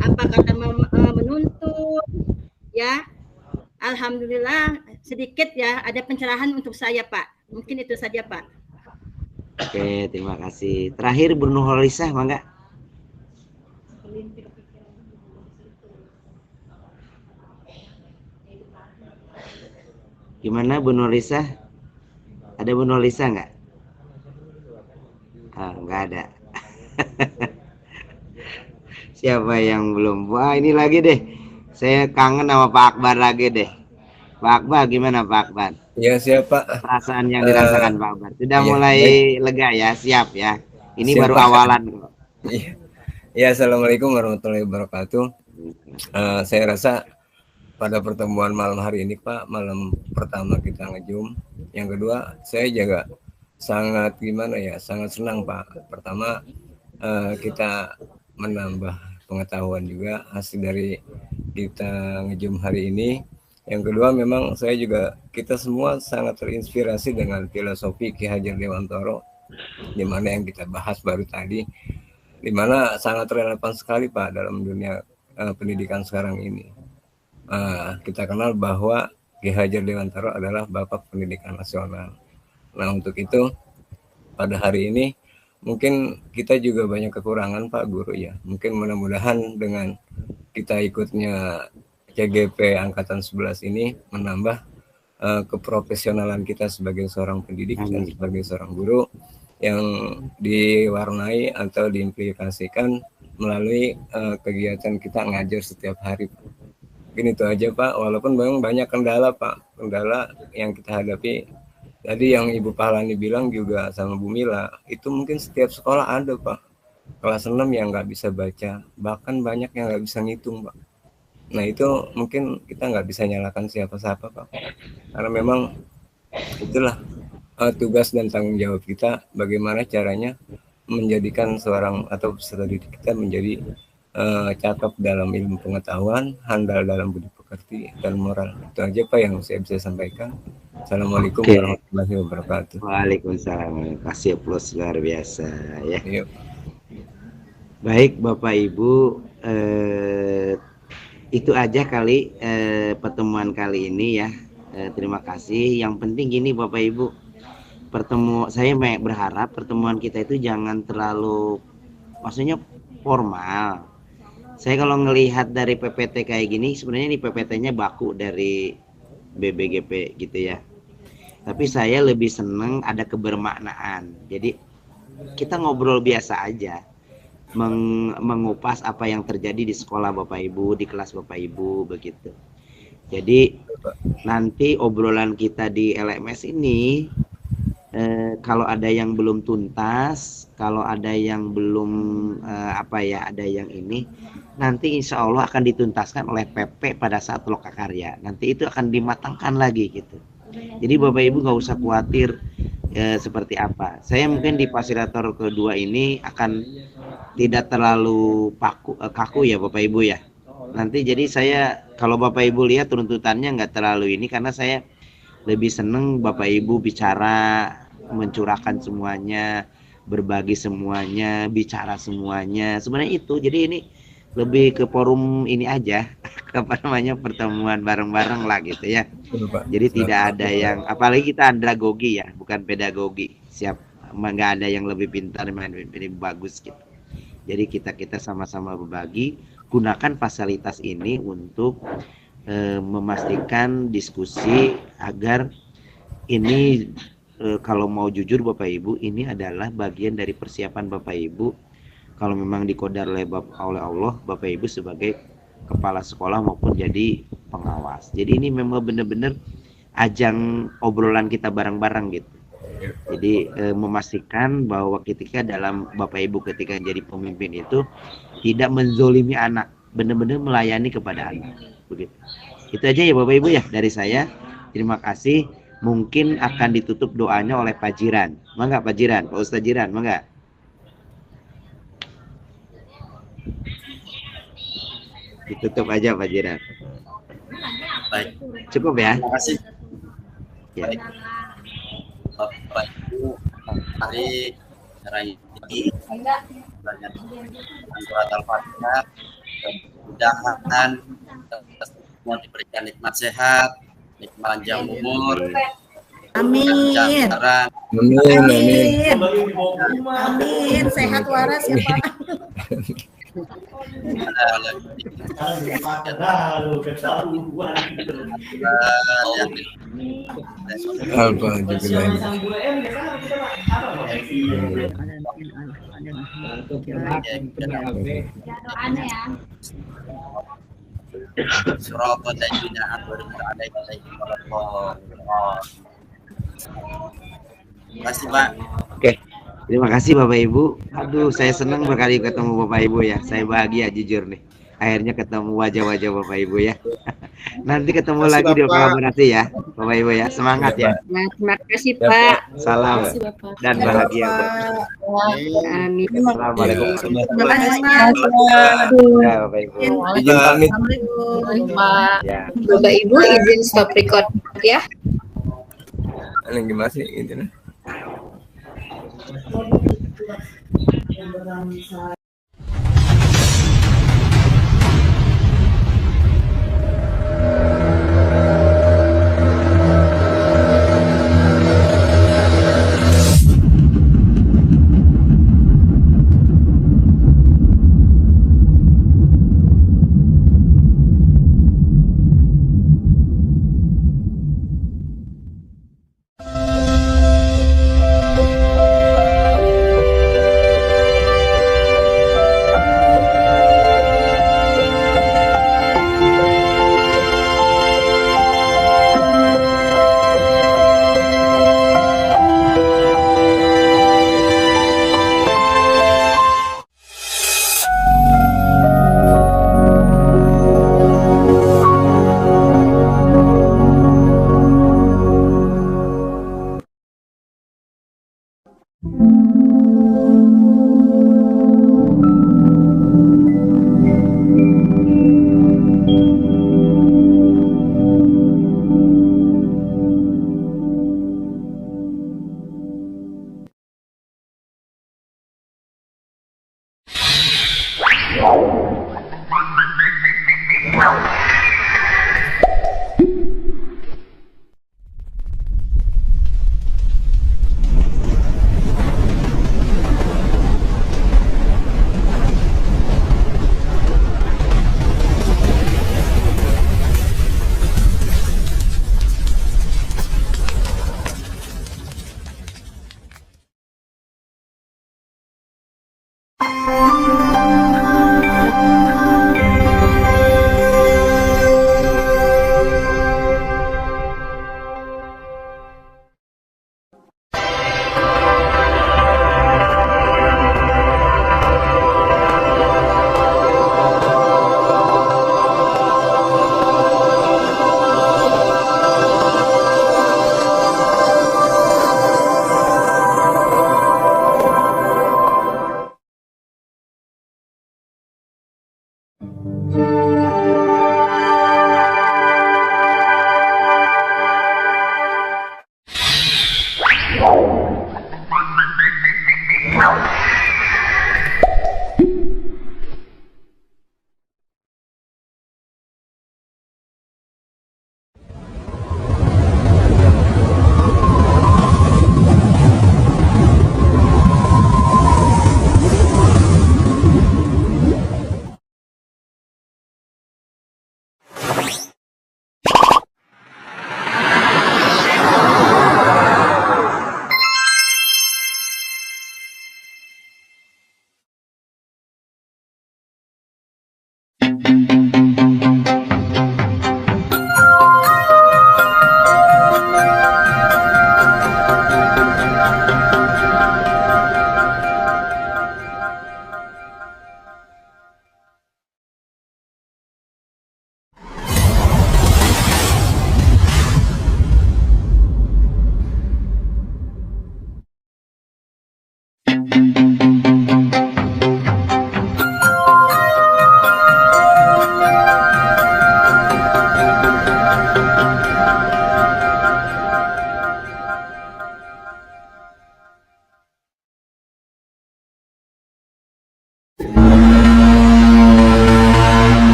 apa kata menuntut ya. Alhamdulillah sedikit ya ada pencerahan untuk saya Pak. Mungkin itu saja Pak. Oke, terima kasih. Terakhir Bu Nurholisah, mangga. Gimana Bu Nurholisah? Ada Bu Nurholisah nggak? Nggak ada. Siapa yang belum? Wah, ini lagi deh. Saya kangen sama Pak Akbar lagi deh. Pak Akbar, gimana Pak Akbar? Ya, siap Pak. Perasaan yang dirasakan Pak Akbar. Sudah mulai lega ya, siap ya. Ini siap, baru Pak. Awalan. Ya, Assalamualaikum warahmatullahi wabarakatuh. Saya rasa pada pertemuan malam hari ini Pak, malam pertama kita nge-Zoom. Yang kedua, saya juga sangat sangat senang Pak. Pertama, kita menambah pengetahuan juga hasil dari kita nge-Zoom hari ini. Yang kedua, memang kita semua sangat terinspirasi dengan filosofi Ki Hajar Dewantoro, di mana yang kita bahas baru tadi, di mana sangat relevan sekali Pak dalam dunia pendidikan sekarang ini. Kita kenal bahwa Ki Hajar Dewantoro adalah Bapak Pendidikan Nasional. Nah, untuk itu pada hari ini mungkin kita juga banyak kekurangan Pak Guru ya. Mungkin mudah-mudahan dengan kita ikutnya CGP Angkatan 11 ini menambah keprofesionalan kita sebagai seorang pendidik dan sebagai seorang guru yang diwarnai atau diimplikasikan melalui kegiatan kita ngajar setiap hari. Mungkin itu aja Pak, walaupun memang banyak kendala Pak, kendala yang kita hadapi. Tadi yang Ibu Pahlani bilang juga sama Bu Mila, itu mungkin setiap sekolah ada Pak. Kelas 6 yang nggak bisa baca, bahkan banyak yang nggak bisa ngitung Pak. Nah itu mungkin kita nggak bisa nyalakan siapa-siapa Pak. Karena memang itulah tugas dan tanggung jawab kita, bagaimana caranya menjadikan seorang atau peserta didik kita menjadi cakep dalam ilmu pengetahuan, handal dalam budi pekerti dan moral. Itu aja Pak yang saya bisa sampaikan. Assalamualaikum warahmatullahi wabarakatuh. Waalaikumsalam. Kasih plus luar biasa ya. Yuk. Baik Bapak Ibu, itu aja kali pertemuan kali ini ya. Terima kasih. Yang penting gini Bapak Ibu, saya berharap pertemuan kita itu jangan terlalu, maksudnya formal. Saya kalau ngelihat dari PPT kayak gini, sebenarnya ini PPT-nya baku dari BBGP gitu ya. Tapi saya lebih seneng ada kebermaknaan. Jadi kita ngobrol biasa aja, mengupas apa yang terjadi di sekolah Bapak Ibu, di kelas Bapak Ibu begitu. Jadi nanti obrolan kita di LMS ini, kalau ada yang belum tuntas, kalau ada yang belum ada yang ini, nanti insya Allah akan dituntaskan oleh PP pada saat lokakarya. Nanti itu akan dimatangkan lagi gitu. Jadi Bapak Ibu nggak usah khawatir seperti apa. Saya mungkin di fasilitator kedua ini akan tidak terlalu kaku ya Bapak Ibu ya. Nanti jadi saya, kalau Bapak Ibu lihat tuntutannya nggak terlalu ini, karena saya lebih seneng Bapak Ibu bicara, mencurahkan semuanya, berbagi semuanya, bicara semuanya. Sebenarnya itu, jadi ini lebih ke forum ini aja, pertemuan bareng-bareng lah gitu ya. Jadi tidak ada yang, apalagi kita andragogi ya, bukan pedagogi. Nggak ada yang lebih pintar, lebih bagus gitu. Jadi kita sama-sama berbagi, gunakan fasilitas ini untuk memastikan diskusi agar ini kalau mau jujur Bapak Ibu, ini adalah bagian dari persiapan Bapak Ibu kalau memang dikodar oleh Allah Bapak Ibu sebagai kepala sekolah maupun jadi pengawas. Jadi ini memang benar-benar ajang obrolan kita bareng-bareng gitu. Jadi memastikan bahwa ketika dalam Bapak Ibu ketika jadi pemimpin itu tidak menzolimi anak, benar-benar melayani kepada anak. Begitu. Itu aja ya Bapak Ibu ya dari saya. Terima kasih. Mungkin akan ditutup doanya oleh Pak Jiran. Mangga Pak Jiran, Pak Ustadz Jiran, mangga. Ditutup aja Pak Jiran. Baik. Cukup ya. Terima kasih. Ya. Baik. Bapak Ibu, hari ini banyak surat Al-Fatihah, mudah-mudahan semua diberikan nikmat sehat, nikmat panjang umur. Amin. Amin. Amin. Sehat waras ya Pak. Terima kasih Pak. Oke. Terima kasih Bapak Ibu. Aduh, saya senang berkali ketemu Bapak Ibu ya. Saya bahagia jujur nih. Akhirnya ketemu wajah-wajah Bapak Ibu ya. Nanti ketemu lagi di kolaborasi ya, Bapak Ibu ya. Semangat ya. Nah, terima kasih Pak. Salam dan bahagia. Amin. Assalamualaikum. Terima kasih. Ya, Bapak Ibu. Izin pamit. Pak. Ya. Bapak Ibu izin stop record ya. Ini gimana sih intinya?